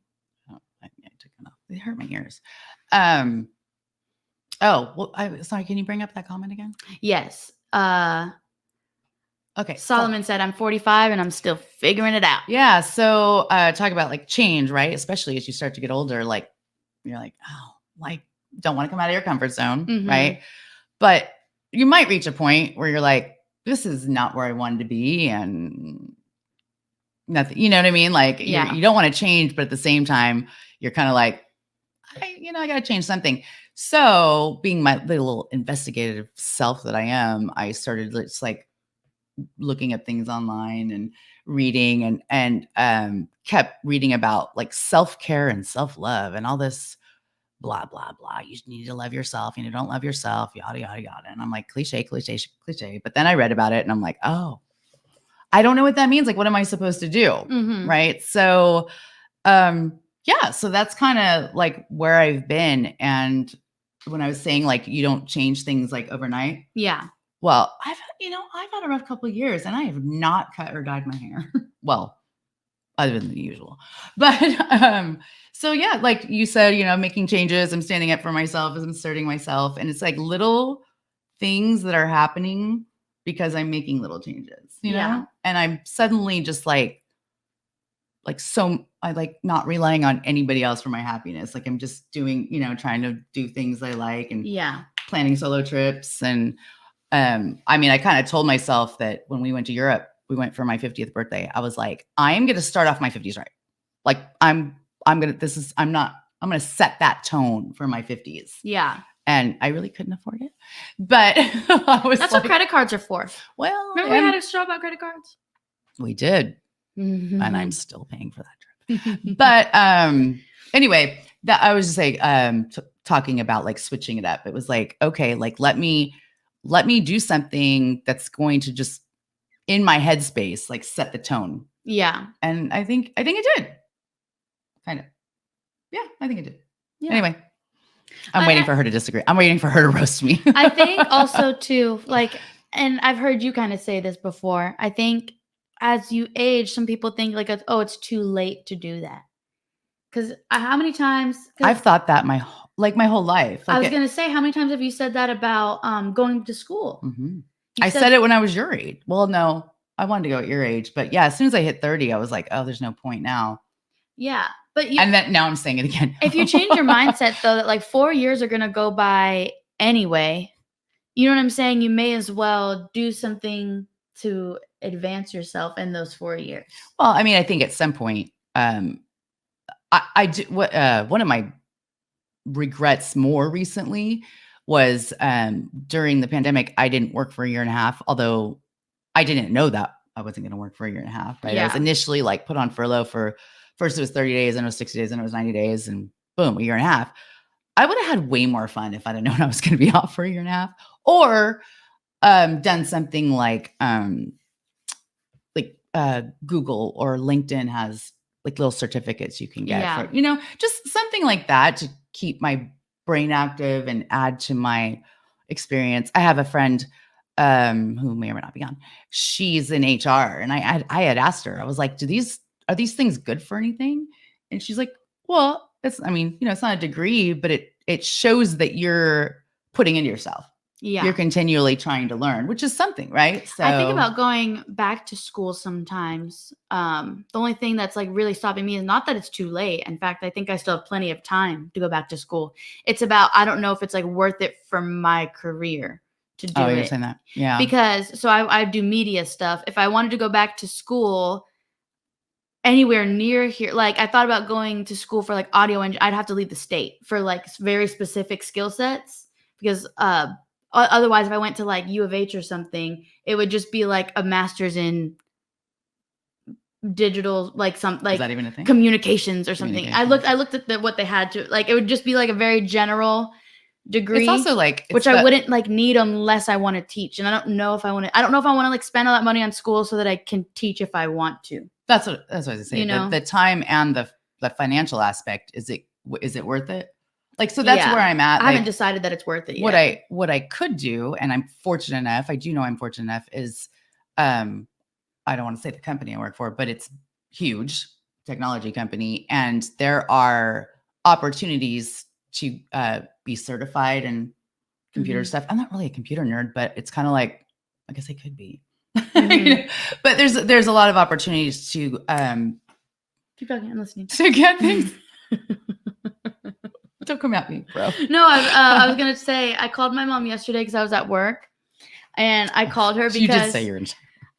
Oh, I took it off. They hurt my ears. Oh, well, sorry. Can you bring up that comment again? Yes. Okay. Solomon said, I'm 45 and I'm still figuring it out. Yeah. So talk about like change, right? Especially as you start to get older, like you're like, oh, like don't want to come out of your comfort zone, right? But you might reach a point where you're like, this is not where I wanted to be, and nothing, you know what I mean? Like, you don't want to change, but at the same time, you're kind of like, I got to change something. So being my little investigative self that I am, I started just like looking at things online and reading and kept reading about like self-care and self-love and all this blah, blah, blah. You need to love yourself. You don't love yourself, yada, yada, yada. And I'm like, cliche. But then I read about it and I'm like, oh, I don't know what that means. Like, what am I supposed to do? Right. So, yeah, so that's kind of like where I've been. And when I was saying like, you don't change things like overnight. Yeah. Well, I've had a rough couple of years and I have not cut or dyed my hair. Well, other than the usual. But so yeah, like you said, making changes. I'm standing up for myself, as I'm asserting myself, and it's like little things that are happening because I'm making little changes, Yeah. and I'm suddenly just like so I like not relying on anybody else for my happiness. Like I'm just doing, trying to do things I like and Yeah. planning solo trips. And I mean, I kind of told myself that when we went to Europe, we went for my 50th birthday. I was like, I am going to start off my 50s right. Like I'm going to set that tone for my 50s. Yeah. And I really couldn't afford it. But that's what credit cards are for. Well, remember we had a show about credit cards? We did. And I'm still paying for that trip. But anyway, that I was just like talking about like switching it up. It was like, okay, like let me do something that's going to just in my headspace, like set the tone. Yeah. And I think it did. Kind of. Yeah, I think it did. Yeah. Anyway, I'm waiting for her to disagree. I'm waiting for her to roast me. I think also too, like, and I've heard you kind of say this before. I think as you age, some people think like, oh, it's too late to do that. Because how many times? I've thought that my whole life. Like I was going to say, how many times have you said that about going to school? Mm-hmm. I said it when I was your age. Well, no, I wanted to go at your age. But yeah, as soon as I hit 30, I was like, oh, there's no point now. Yeah. But and then now I'm saying it again. If you change your mindset, though, that like 4 years are going to go by anyway, you know what I'm saying? You may as well do something to advance yourself in those 4 years. Well, I mean, I think at some point, I do one of my regrets more recently was during the pandemic, I didn't work for a year and a half, although I didn't know that I wasn't going to work for a year and a half. Right. Yeah. I was initially like put on furlough for first it was 30 days, then it was 60 days, then it was 90 days, and boom, a year and a half. I would have had way more fun if I'd have known I was going to be off for a year and a half, or done something like Google or LinkedIn has like little certificates you can get for, just something like that to keep my brain active and add to my experience. I have a friend who may or may not be on. She's in HR, and I had asked her, I was like, are these things good for anything? And she's like, well, it's not a degree, but it shows that you're putting into yourself. Yeah. You're continually trying to learn, which is something, right? So I think about going back to school sometimes. The only thing that's like really stopping me is not that it's too late. In fact, I think I still have plenty of time to go back to school. It's about, I don't know if it's like worth it for my career to do it. Oh, you're saying that. Yeah. Because so I do media stuff. If I wanted to go back to school anywhere near here, like I thought about going to school for like audio engineering. I'd have to leave the state for like very specific skill sets, because otherwise if I went to like U of H or something, it would just be like a master's in digital, like some like, is that even a thing? Communications or something. I looked at what they had to, like, it would just be like a very general degree. It's also like, which I wouldn't like need unless I want to teach. And I don't know if I want to like spend all that money on school so that I can teach if I want to. That's what I was saying. The time and the financial aspect, is it worth it? Like, so that's where I'm at. I haven't decided that it's worth it yet. What I could do, and I'm fortunate enough, I do know I'm fortunate enough, is I don't want to say the company I work for, but it's huge technology company. And there are opportunities to be certified in computer stuff. I'm not really a computer nerd, but it's kind of like, I guess I could be. Mm-hmm. But there's a lot of opportunities to keep talking, I'm listening, to get things. Don't come at me, bro. No, I was gonna say, I called my mom yesterday because I was at work, and I called her because you did say you're in.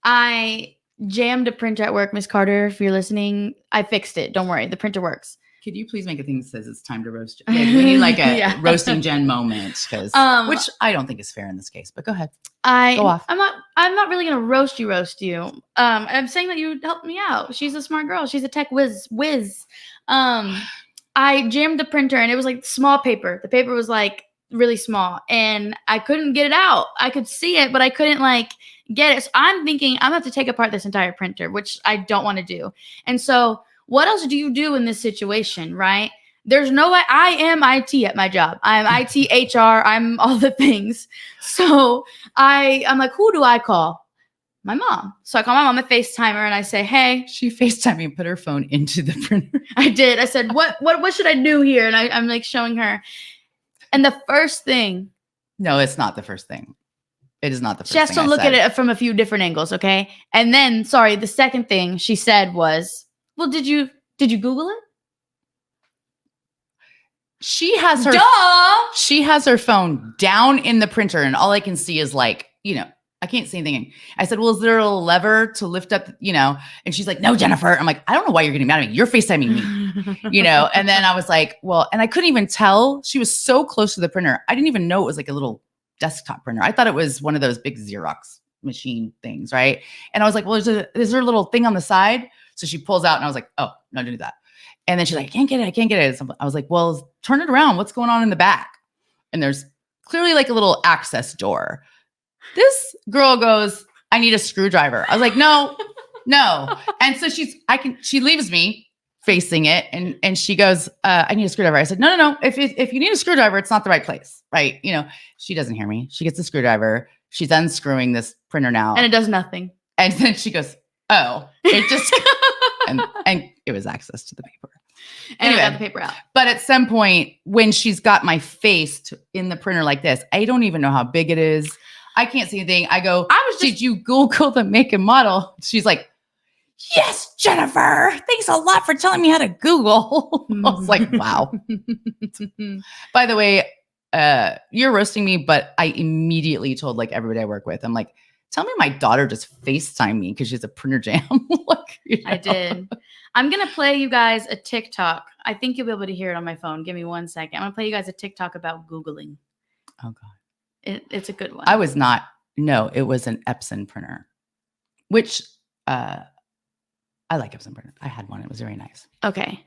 I jammed a printer at work. Miss Carter, if you're listening, I fixed it. Don't worry, the printer works. Could you please make a thing that says it's time to roast? Like, we need like a roasting Jen moment, because which I don't think is fair in this case. But go ahead. Go off. I'm not really gonna roast you. I'm saying that you helped me out. She's a smart girl. She's a tech whiz. I jammed the printer, and it was like small paper. The paper was like really small, and I couldn't get it out. I could see it, but I couldn't like get it. So I'm thinking I'm gonna have to take apart this entire printer, which I don't want to do. And so what else do you do in this situation, right? There's no way. I am IT at my job. I'm IT, HR. I'm all the things. So I'm like, who do I call? My mom. So I call my mom, I FaceTime her, and I say, hey. She FaceTimed me and put her phone into the printer. I did. I said, what should I do here? And I'm like showing her. And the first thing. No, it's not the first thing. It is not the first thing. She has to look at it from a few different angles, okay? And then, the second thing she said was, well, did you Google it? She has her phone down in the printer, and all I can see is like, I can't see anything. I said, well, is there a lever to lift up, and she's like, no, Jennifer. I'm like, I don't know why you're getting mad at me. You're FaceTiming me, and then I was like, well, and I couldn't even tell. She was so close to the printer. I didn't even know it was like a little desktop printer. I thought it was one of those big Xerox machine things, right? And I was like, well, is there a little thing on the side? So she pulls out, and I was like, oh, no, don't do that. And then she's like, I can't get it. I was like, well, turn it around. What's going on in the back? And there's clearly like a little access door. This girl goes, I need a screwdriver. I was like, no. And so she leaves me facing it. And she goes, I need a screwdriver. I said, no. If you need a screwdriver, it's not the right place. Right. She doesn't hear me. She gets the screwdriver. She's unscrewing this printer now. And it does nothing. And then she goes, oh, it just, and it was access to the paper. Anyway, I got the paper out. But at some point, when she's got my face in the printer like this, I don't even know how big it is. I can't see anything. I go, did you Google the make and model? She's like, yes, Jennifer. Thanks a lot for telling me how to Google. I was like, wow. By the way, you're roasting me, but I immediately told like everybody I work with, I'm like, tell me my daughter just FaceTime me because she's a printer jam. I did. I'm going to play you guys a TikTok. I think you'll be able to hear it on my phone. Give me 1 second. I'm going to play you guys a TikTok about Googling. Oh, God. It's a good one. It was an Epson printer, which I like Epson printer. I had one. It was very nice. Okay.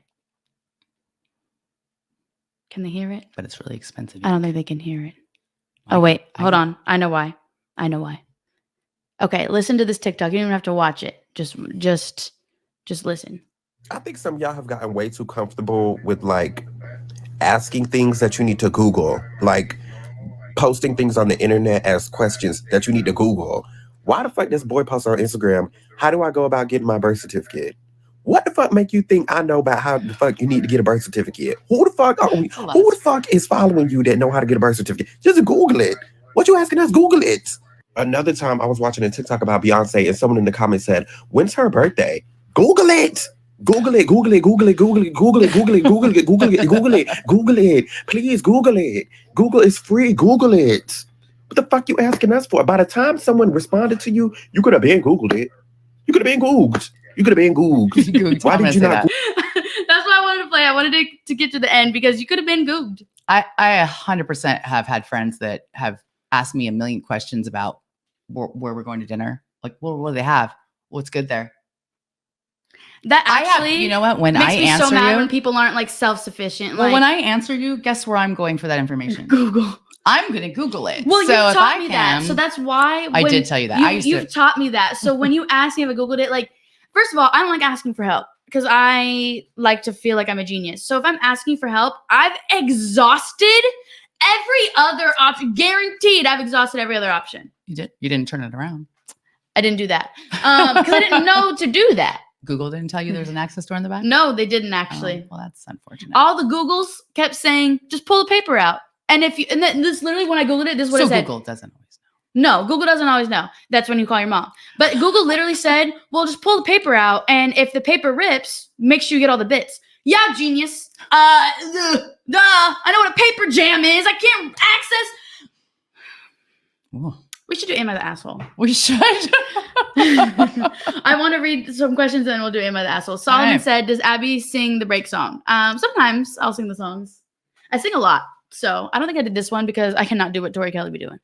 Can they hear it? But it's really expensive. I don't think they can hear it. Oh, wait. Hold on. I know why. Okay, listen to this TikTok. You don't even have to watch it. Just listen. I think some of y'all have gotten way too comfortable with like asking things that you need to Google, like posting things on the internet as questions that you need to Google. Why the fuck this boy posts on Instagram? How do I go about getting my birth certificate? What the fuck make you think I know about how the fuck you need to get a birth certificate? Who the fuck is following you that know how to get a birth certificate? Just Google it. What you asking us? Google it. Another time I was watching a TikTok about Beyonce and someone in the comments said, when's her birthday? Google it. Google it. Google it. Google it. Google it. Google it. Google it. Google it. Google it. Google it. Google it. Please Google it. Google is free. Google it. What the fuck you asking us for? By the time someone responded to you, you could have been Googled it. You could have been Googled. Why did you not? That's what I wanted to play. I wanted to get to the end because you could have been Googled. I 100% have had friends that have asked me a million questions about where we're going to dinner. Like, well, what do they have? What's good there? That actually, you know what? When makes I me answer so mad you, when people aren't like self-sufficient. Well, when I answer you, guess where I'm going for that information? Google. I'm going to Google it. Well, so you've taught me that. So that's why I did tell you that. You've taught me that. So when you ask me if I Googled it, like, first of all, I don't like asking for help because I like to feel like I'm a genius. So if I'm asking for help, I've exhausted every other option. Guaranteed, I've exhausted every other option. You did. You didn't turn it around. I didn't do that because I didn't know to do that. Google didn't tell you there's an access door in the back? No, they didn't actually. Oh, well, that's unfortunate. All the Googles kept saying, just pull the paper out. And this literally, when I Googled it, this is what it said. Google doesn't always know. No, Google doesn't always know. That's when you call your mom. But Google literally said, well, just pull the paper out. And if the paper rips, make sure you get all the bits. Yeah, genius. I know what a paper jam is. I can't access. Whoa. We should do Am I the Asshole? We should. I want to read some questions and then we'll do Am I the Asshole. Solomon said, does Abby sing the break song? Sometimes I'll sing the songs. I sing a lot. So I don't think I did this one because I cannot do what Tori Kelly be doing.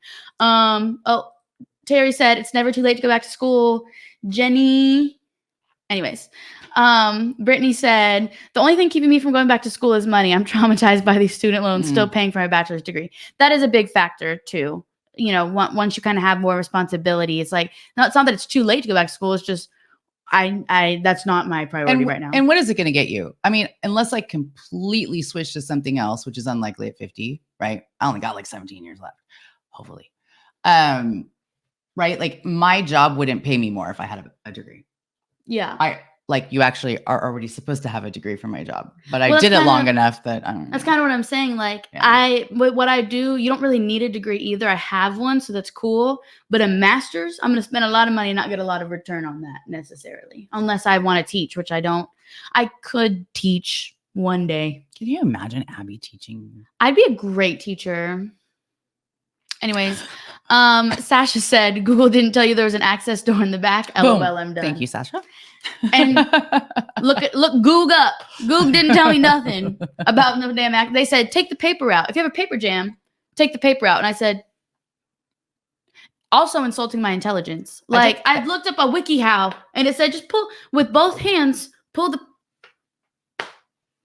Terry said, it's never too late to go back to school. Jenny. Anyways. Brittany said, the only thing keeping me from going back to school is money. I'm traumatized by these student loans, still paying for my bachelor's degree. That is a big factor too. You know, once you kind of have more responsibility, it's like, it's not that it's too late to go back to school. It's just, that's not my priority right now. And what is it going to get you? I mean, unless I completely switch to something else, which is unlikely at 50, right? I only got like 17 years left, hopefully. right? Like my job wouldn't pay me more if I had a degree. Yeah. You actually are already supposed to have a degree for my job, but I Well, did it that's long kinda- enough that I don't That's know. kind of what I'm saying. Like Yeah. what I do, you don't really need a degree either. I have one, so that's cool. But a master's, I'm going to spend a lot of money and not get a lot of return on that necessarily, unless I want to teach, which I don't. I could teach one day. Can you imagine Abby teaching? I'd be a great teacher. Anyways, Sasha said Google didn't tell you there was an access door in the back. Boom. LOL, I'm done. Thank you, Sasha. And look, Goog up. Goog didn't tell me nothing about no damn act. They said take the paper out. If you have a paper jam, take the paper out. And I said, also insulting my intelligence. Like I've looked up a WikiHow and it said just pull with both hands. Pull the.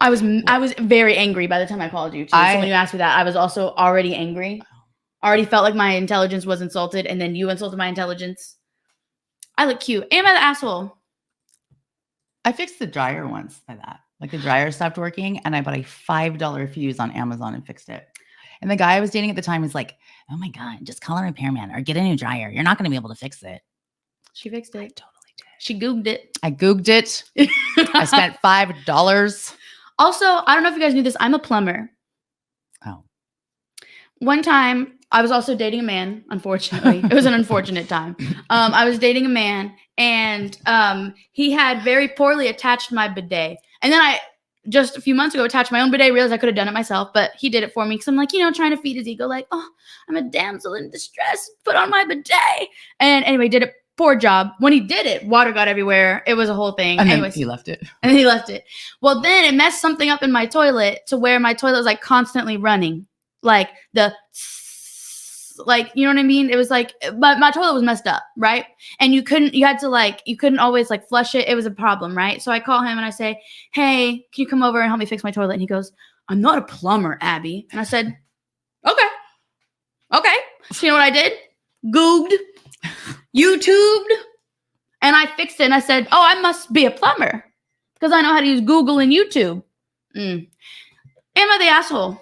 I was very angry by the time I called you too. So when you asked me that, I was also already angry. Already felt like my intelligence was insulted, and then you insulted my intelligence. I look cute. Am I the asshole? I fixed the dryer once by that. Like the dryer stopped working, and I bought a $5 fuse on Amazon and fixed it. And the guy I was dating at the time was like, "Oh my god, just call a repairman or get a new dryer. You're not going to be able to fix it." She fixed it. I totally did. She Googed it. I Googed it. I spent $5. Also, I don't know if you guys knew this. I'm a plumber. Oh. One time, I was also dating a man, unfortunately. It was an unfortunate time. I was dating a man, and he had very poorly attached my bidet. And then I, just a few months ago, attached my own bidet, realized I could have done it myself, but he did it for me because I'm like, trying to feed his ego, like, oh, I'm a damsel in distress, put on my bidet. And anyway, did a poor job. When he did it, water got everywhere. It was a whole thing. And Anyways, then he left it. And then he left it. Well, then it messed something up in my toilet to where my toilet was like constantly running. Like you know what I mean? It was like, but my toilet was messed up, right? And you couldn't always like flush it. It was a problem, right? So I call him and I say, hey, can you come over and help me fix my toilet? And he goes, I'm not a plumber, Abby. And I said, okay. So you know what I did? Googled, YouTubed, and I fixed it. And I said, oh, I must be a plumber because I know how to use Google and YouTube. Am I the asshole?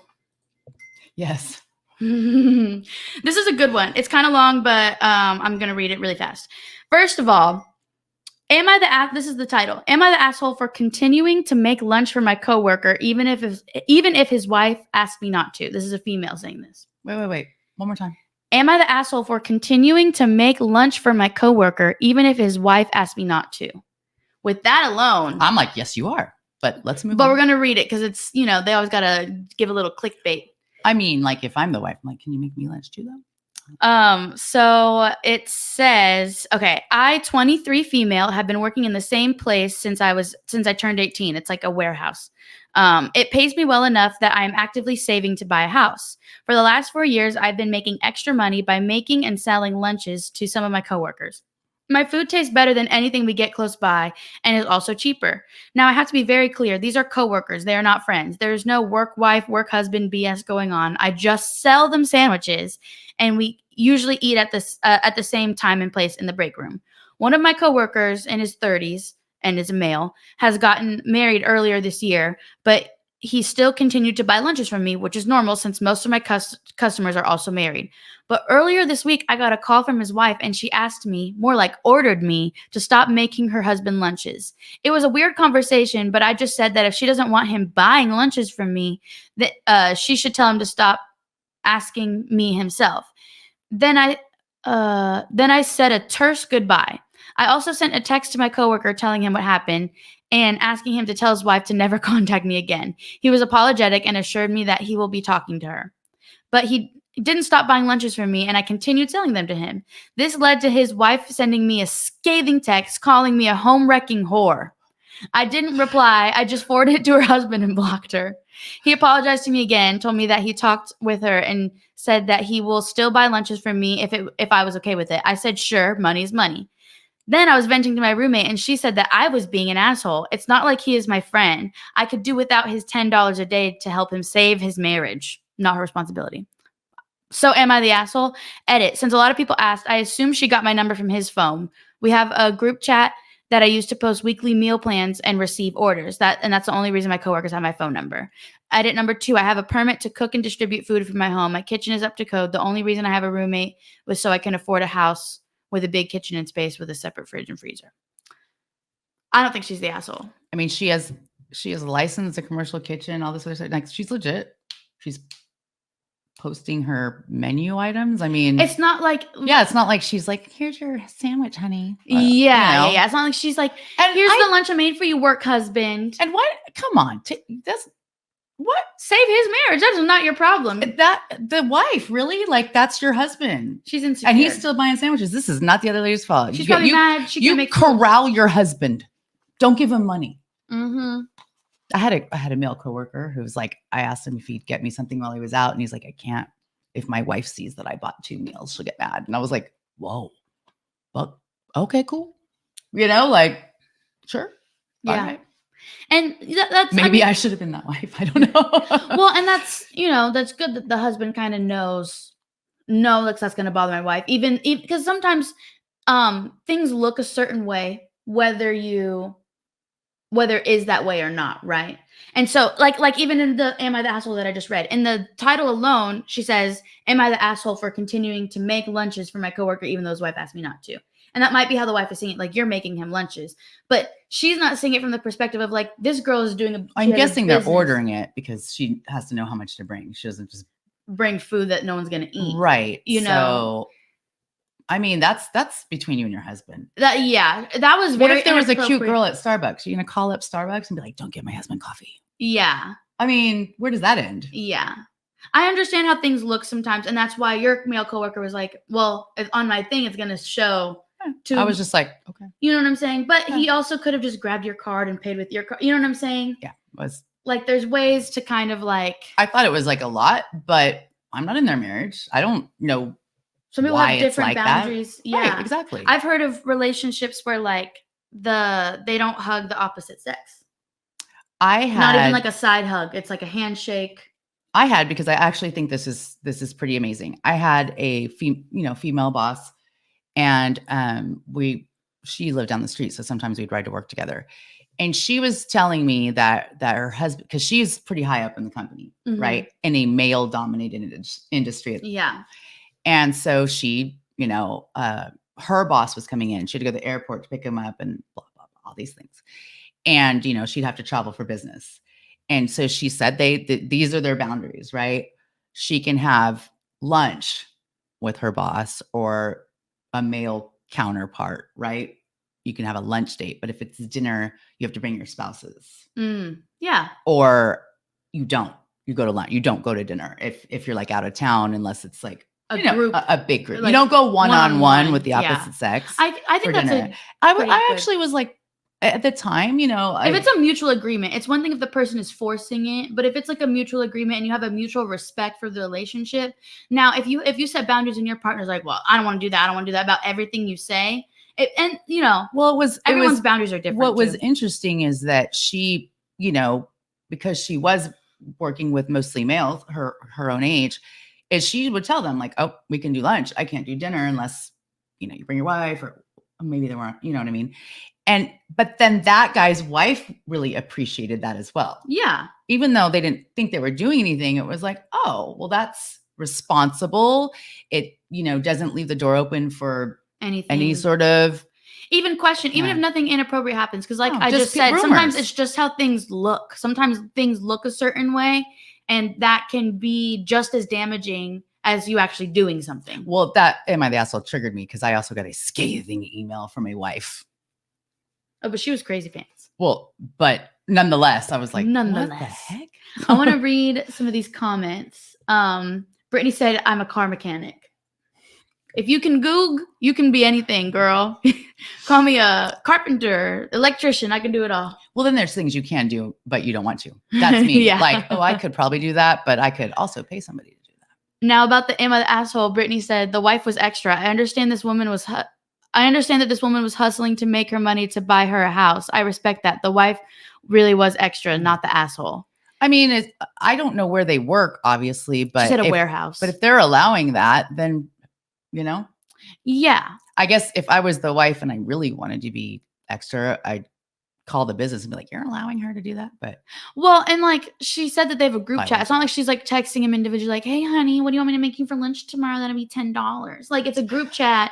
Yes. This is a good one. It's kind of long, but I'm going to read it really fast. First of all, this is the title. Am I the asshole for continuing to make lunch for my coworker even if his wife asked me not to? This is a female saying this. Wait. One more time. Am I the asshole for continuing to make lunch for my coworker even if his wife asked me not to? With that alone, I'm like, yes, you are. But let's move on. But we're going to read it because it's, they always got to give a little clickbait. I mean, like if I'm the wife, I'm like, can you make me lunch too though? So it says, okay, I, 23 female, have been working in the same place since I turned 18. It's like a warehouse. It pays me well enough that I'm actively saving to buy a house. For the last 4 years, I've been making extra money by making and selling lunches to some of my coworkers. My food tastes better than anything we get close by and is also cheaper. Now, I have to be very clear. These are coworkers. They are not friends. There's no work wife, work husband BS going on. I just sell them sandwiches, and we usually eat at the same time and place in the break room. One of my coworkers in his 30s and is a male has gotten married earlier this year, but he still continued to buy lunches from me, which is normal since most of my customers are also married. But earlier this week, I got a call from his wife, and she asked me, more like ordered me, to stop making her husband lunches. It was a weird conversation, but I just said that if she doesn't want him buying lunches from me, that she should tell him to stop asking me himself. Then I said a terse goodbye. I also sent a text to my coworker telling him what happened and asking him to tell his wife to never contact me again. He was apologetic and assured me that he will be talking to her. But he didn't stop buying lunches from me, and I continued selling them to him. This led to his wife sending me a scathing text calling me a home-wrecking whore. I didn't reply. I just forwarded it to her husband and blocked her. He apologized to me again, told me that he talked with her and said that he will still buy lunches from me if I was okay with it. I said, sure, money's money. Then I was venting to my roommate, and she said that I was being an asshole. It's not like he is my friend. I could do without his $10 a day to help him save his marriage. Not her responsibility. So am I the asshole? Edit. Since a lot of people asked, I assume she got my number from his phone. We have a group chat that I use to post weekly meal plans and receive orders. That's the only reason my coworkers have my phone number. Edit number 2, I have a permit to cook and distribute food from my home. My kitchen is up to code. The only reason I have a roommate was so I can afford a house with a big kitchen and space with a separate fridge and freezer. I don't think she's the asshole. I mean, she has a license, a commercial kitchen, all this other stuff. Like, she's legit. She's posting her menu items. I mean, It's not like it's not like she's like, here's your sandwich, honey. Yeah. It's not like she's like, And here's the lunch I made for you, work husband. And what? Come on, that's what? Save his marriage. That's not your problem. That the wife, really? Like, that's your husband. She's insecure. And he's still buying sandwiches. This is not the other lady's fault. She's probably mad. She can make corral your husband. Don't give him money. Mm-hmm. I had a male coworker who was like, I asked him if he'd get me something while he was out, and he's like, I can't. If my wife sees that I bought 2 meals, she'll get mad. And I was like, whoa, well, okay, cool. Like, sure. Yeah. Right. And that's maybe I should have been that wife. I don't know. Well, and that's, that's good that the husband kind of knows, no, that's going to bother my wife. Even because sometimes things look a certain way, whether is that way or not, right? And so like even in the Am I the Asshole that I just read, in the title alone, she says, am I the asshole for continuing to make lunches for my coworker even though his wife asked me not to? And that might be how the wife is seeing it, like, you're making him lunches. But she's not seeing it from the perspective of, like, this girl is doing I'm guessing they're ordering it because she has to know how much to bring. She doesn't just bring food that no one's going to eat. Right. So, I mean, that's between you and your husband. That was very. What if there was a cute girl at Starbucks? Are you going to call up Starbucks and be like, don't get my husband coffee? Yeah. I mean, where does that end? Yeah. I understand how things look sometimes. And that's why your male coworker was like, well, if on my thing, it's going to show. I was just like, okay. You know what I'm saying? But he also could have just grabbed your card and paid with your card. You know what I'm saying? Yeah. Was like, there's ways to kind of like. I thought it was like a lot, but I'm not in their marriage. I don't know. Some people have different boundaries. That. Yeah, right, exactly. I've heard of relationships where like they don't hug the opposite sex. Not even like a side hug. It's like a handshake. I had, because I actually think this is pretty amazing. I had a female boss, and she lived down the street, so sometimes we'd ride to work together. And she was telling me that her husband, because she's pretty high up in the company, right, in a male-dominated industry. Yeah. And so she, her boss was coming in. She had to go to the airport to pick him up and blah, blah, blah, all these things. And, she'd have to travel for business. And so she said these are their boundaries, right? She can have lunch with her boss or a male counterpart, right? You can have a lunch date, but if it's dinner, you have to bring your spouses. Yeah. Or you don't. You go to lunch. You don't go to dinner if you're like out of town, unless it's like group, a big group. Like you don't go one-on-one with the opposite sex. I think that's dinner. I actually was like, at the time, if it's a mutual agreement, it's one thing if the person is forcing it, but if it's like a mutual agreement and you have a mutual respect for the relationship. Now, if you set boundaries and your partner's like, well, I don't want to do that. I don't want to do that about everything you say. Everyone's boundaries are different. What was interesting is that she, because she was working with mostly males, her own age, is she would tell them like, oh, we can do lunch. I can't do dinner unless, you bring your wife, or maybe they weren't, you know what I mean? But then that guy's wife really appreciated that as well. Yeah. Even though they didn't think they were doing anything, it was like, oh, well, that's responsible. It, doesn't leave the door open for any sort of even question, even if nothing inappropriate happens. Cause like I just said, rumors. Sometimes it's just how things look. Sometimes things look a certain way, and that can be just as damaging as you actually doing something. Well, that Am I the Asshole triggered me, because I also got a scathing email from my wife. Oh, but she was crazy pants. Well, but nonetheless, I was like, what the heck? I want to read some of these comments. Brittany said, I'm a car mechanic. If you can Goog, you can be anything, girl. Call me a carpenter, electrician. I can do it all. Well, then there's things you can do, but you don't want to. That's me. Yeah. Like, oh, I could probably do that, but I could also pay somebody to do that. Now about the Am I the Asshole, Brittany said, the wife was extra. I understand that this woman was hustling to make her money to buy her a house. I respect that. The wife really was extra, not the asshole. I mean, I don't know where they work, obviously, but she said a warehouse. But if they're allowing that, then, Yeah. I guess if I was the wife and I really wanted to be extra, I'd call the business and be like, you're allowing her to do that? But well, and like she said that they have a group chat. It's not like she's like texting him individually, like, hey, honey, what do you want me to make you for lunch tomorrow? That'll be $10. Like, it's a group chat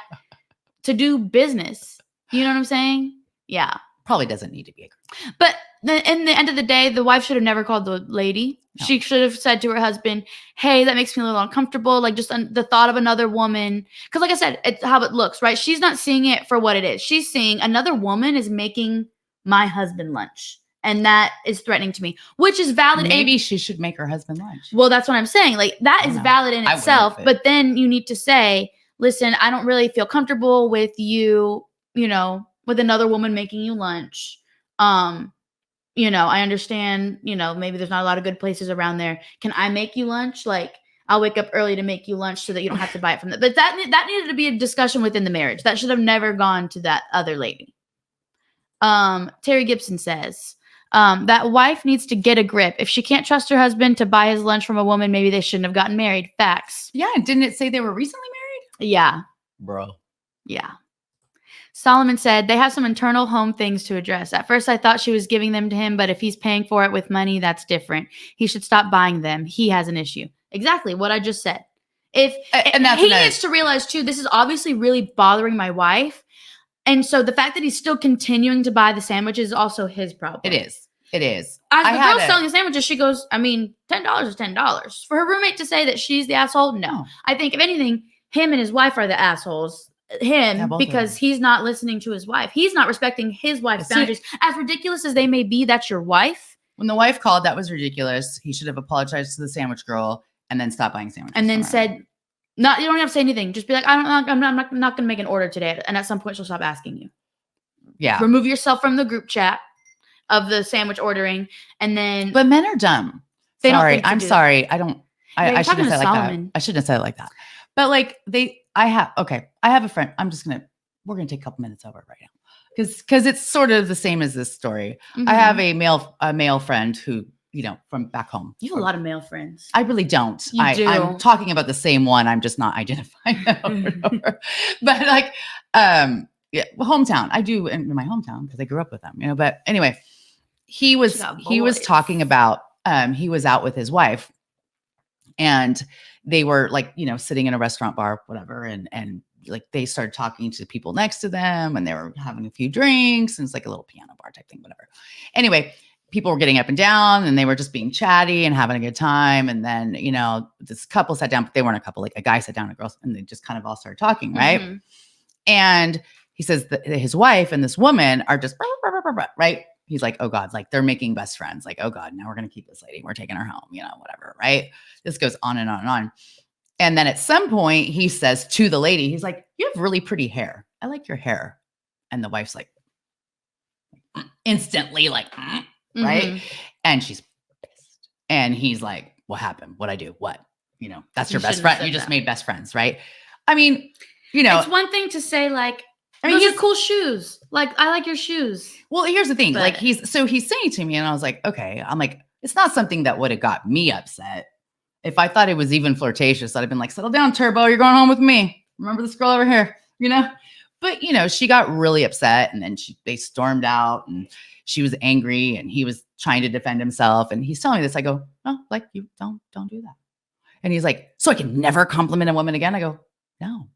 to do business. You know what I'm saying? Yeah. Probably doesn't need to be. But in the end of the day, the wife should have never called the lady. No. She should have said to her husband, hey, that makes me a little uncomfortable. Like just the thought of another woman. Because like I said, it's how it looks, right? She's not seeing it for what it is. She's seeing another woman is making my husband lunch. And that is threatening to me, which is valid. Maybe she should make her husband lunch. Well, that's what I'm saying. Like that is valid in itself. But then you need to say, listen, I don't really feel comfortable with you, with another woman making you lunch. I understand, maybe there's not a lot of good places around there. Can I make you lunch? Like I'll wake up early to make you lunch so that you don't have to buy it from them. But that needed to be a discussion within the marriage. That should have never gone to that other lady. Terry Gibson says, that wife needs to get a grip. If she can't trust her husband to buy his lunch from a woman, maybe they shouldn't have gotten married. Facts. Yeah. Didn't it say they were recently married? Yeah. Bro. Yeah. Solomon said, they have some internal home things to address. At first, I thought she was giving them to him, but if he's paying for it with money, that's different. He should stop buying them. He has an issue. Exactly what I just said. And he needs to realize, too, this is obviously really bothering my wife. And so the fact that he's still continuing to buy the sandwiches is also his problem. It is. It is. As the girl selling the sandwiches, she goes, $10 is $10. For her roommate to say that she's the asshole, no. I think, if anything, him and his wife are the assholes. Because he's not listening to his wife. He's not respecting his wife's boundaries. As ridiculous as they may be, that's your wife. When the wife called, that was ridiculous. He should have apologized to the sandwich girl and then stopped buying sandwiches. And then said, you don't have to say anything. Just be like, I'm not going to make an order today. And at some point, she'll stop asking you. Yeah. Remove yourself from the group chat of the sandwich ordering. And then. But men are dumb. I'm sorry. I shouldn't have said it like that. I shouldn't have said it like that. But like I have a friend. We're going to take a couple minutes over it right now. Because it's sort of the same as this story. Mm-hmm. I have a male friend who, from back home. You have a lot of male friends. I really don't. You do. I'm talking about the same one. I'm just not identifying them. But like, hometown. I do in my hometown because I grew up with them, But anyway, he was talking about, he was out with his wife and they were like, sitting in a restaurant bar, whatever. And like, they started talking to the people next to them and they were having a few drinks and it's like a little piano bar type thing, whatever. Anyway, people were getting up and down and they were just being chatty and having a good time. And then, this couple sat down, but they weren't a couple, like a guy sat down with a girl and they just kind of all started talking. Right. Mm-hmm. And he says that his wife and this woman are just right. He's like, oh God, like they're making best friends. Like, oh God, now we're going to keep this lady. We're taking her home, whatever. Right. This goes on and on and on. And then at some point he says to the lady, he's like, you have really pretty hair. I like your hair. And the wife's like, instantly like, right. Mm-hmm. And she's pissed. And he's like, what happened? What'd I do? What? That's your best friend. You just made best friends. Right. I mean, it's one thing to say like, those are cool shoes. Like, I like your shoes. Well, here's the thing. But, like, he's saying to me, and I was like, okay. I'm like, it's not something that would have got me upset. If I thought it was even flirtatious, I'd have been like, settle down, Turbo. You're going home with me. Remember this girl over here, But, she got really upset, and then they stormed out, and she was angry, and he was trying to defend himself. And he's telling me this. I go, no, like, you don't do that. And he's like, so I can never compliment a woman again? I go, no,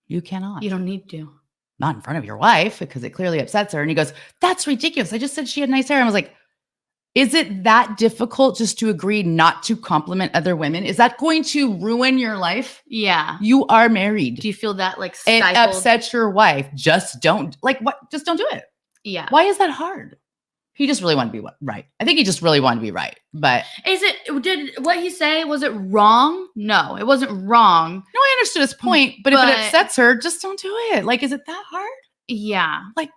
you cannot. You don't need to. Not in front of your wife because it clearly upsets her. And he goes, that's ridiculous. I just said she had nice hair. I was like, is it that difficult just to agree not to compliment other women? Is that going to ruin your life? Yeah. You are married. Do you feel that like stifled? It upsets your wife. Just don't just don't do it. Yeah. Why is that hard? He just really wanted to be right. I think he just really wanted to be right. But did what he say, was it wrong? No, it wasn't wrong. No, I understood his point. But if it upsets her, just don't do it. Like, is it that hard? Yeah. Like,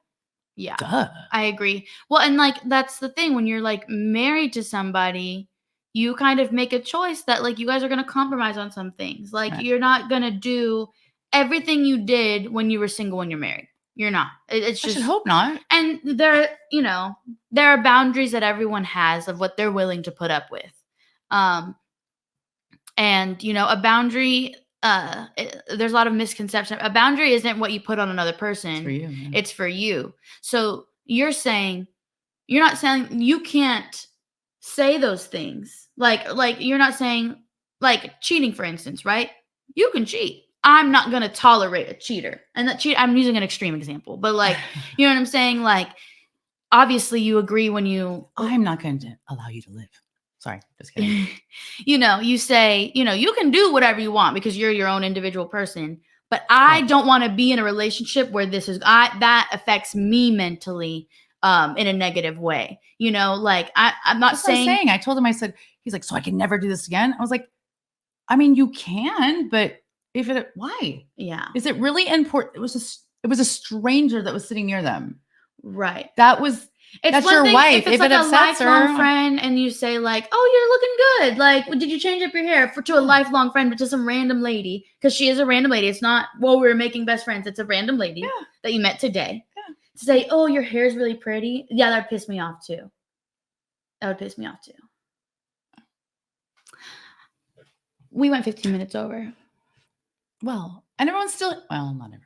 yeah. Duh. I agree. Well, and like, that's the thing. When you're like married to somebody, you kind of make a choice that like you guys are going to compromise on some things. Like, right. You're not going to do everything you did when you were single when you're married. You're not. It's just. I should hope not. And there are boundaries that everyone has of what they're willing to put up with. And a boundary. There's a lot of misconception. A boundary isn't what you put on another person. It's for you. Man. It's for you. So you're not saying you can't say those things. Like you're not saying like cheating, for instance, right? You can cheat. I'm not going to tolerate a cheater. And that I'm using an extreme example, but like, you know what I'm saying? Like, obviously you agree when you, I'm not going to allow you to live. Sorry, just kidding. you say, you can do whatever you want because you're your own individual person. But I don't want to be in a relationship where that affects me mentally in a negative way. Like I'm not saying. I told him, I said, he's like, so I can never do this again. I was like, I mean, you can, but why? Yeah. Is it really important? It was a stranger that was sitting near them. Right. That's your wife. If it's like a lifelong friend and you say like, oh, you're looking good. Like, did you change up your hair to a lifelong friend, but to some random lady? Because she is a random lady. It's not, well, we're making best friends. It's a random lady that you met today. Yeah. To say, oh, your hair is really pretty. Yeah, that would piss me off too. We went 15 minutes over. Well, and everyone's still, well, not everyone.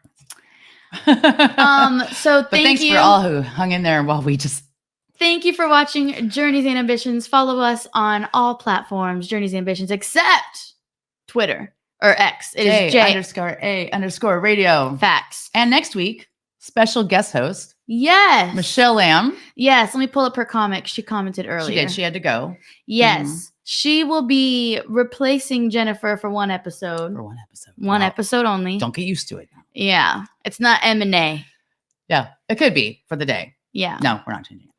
So thanks for all who hung in there while we just. Thank you for watching Journeys and Ambitions. Follow us on all platforms, Journeys and Ambitions, except Twitter or X. It is J_A_radio. Facts. And next week, special guest host. Yes. Michelle Lamb. Yes. Let me pull up her comic. She commented earlier. She did. She had to go. Yes. Mm-hmm. She will be replacing Jennifer for one episode. One episode only. Don't get used to it. Yeah. It's not M&A. Yeah. It could be for the day. Yeah. No, we're not changing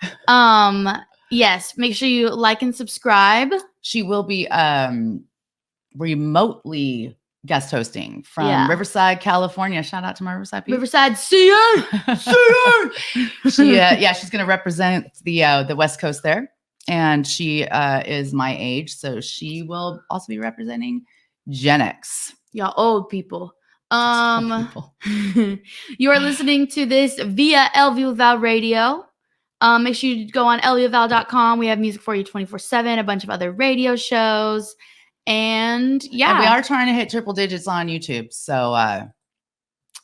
it. Yes. Make sure you like and subscribe. She will be remotely guest hosting from Riverside, California. Shout out to my Riverside people. Riverside, see ya! See ya! She's going to represent the West Coast there. And she is my age, so she will also be representing Gen X. Y'all old people. You are listening to this via El Vivo Val Radio. Make sure you go on elvivoval.com. We have music for you 24/7, a bunch of other radio shows. And we are trying to hit triple digits on YouTube. So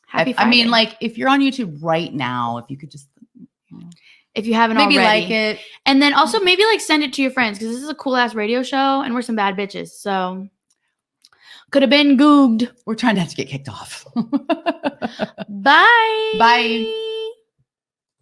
happy Friday. I mean, like, if you're on YouTube right now, if you could just, if you haven't maybe already, like it, and then also maybe like send it to your friends because this is a cool ass radio show and we're some bad bitches. So could have been googed. We're trying not to get kicked off. Bye. Bye.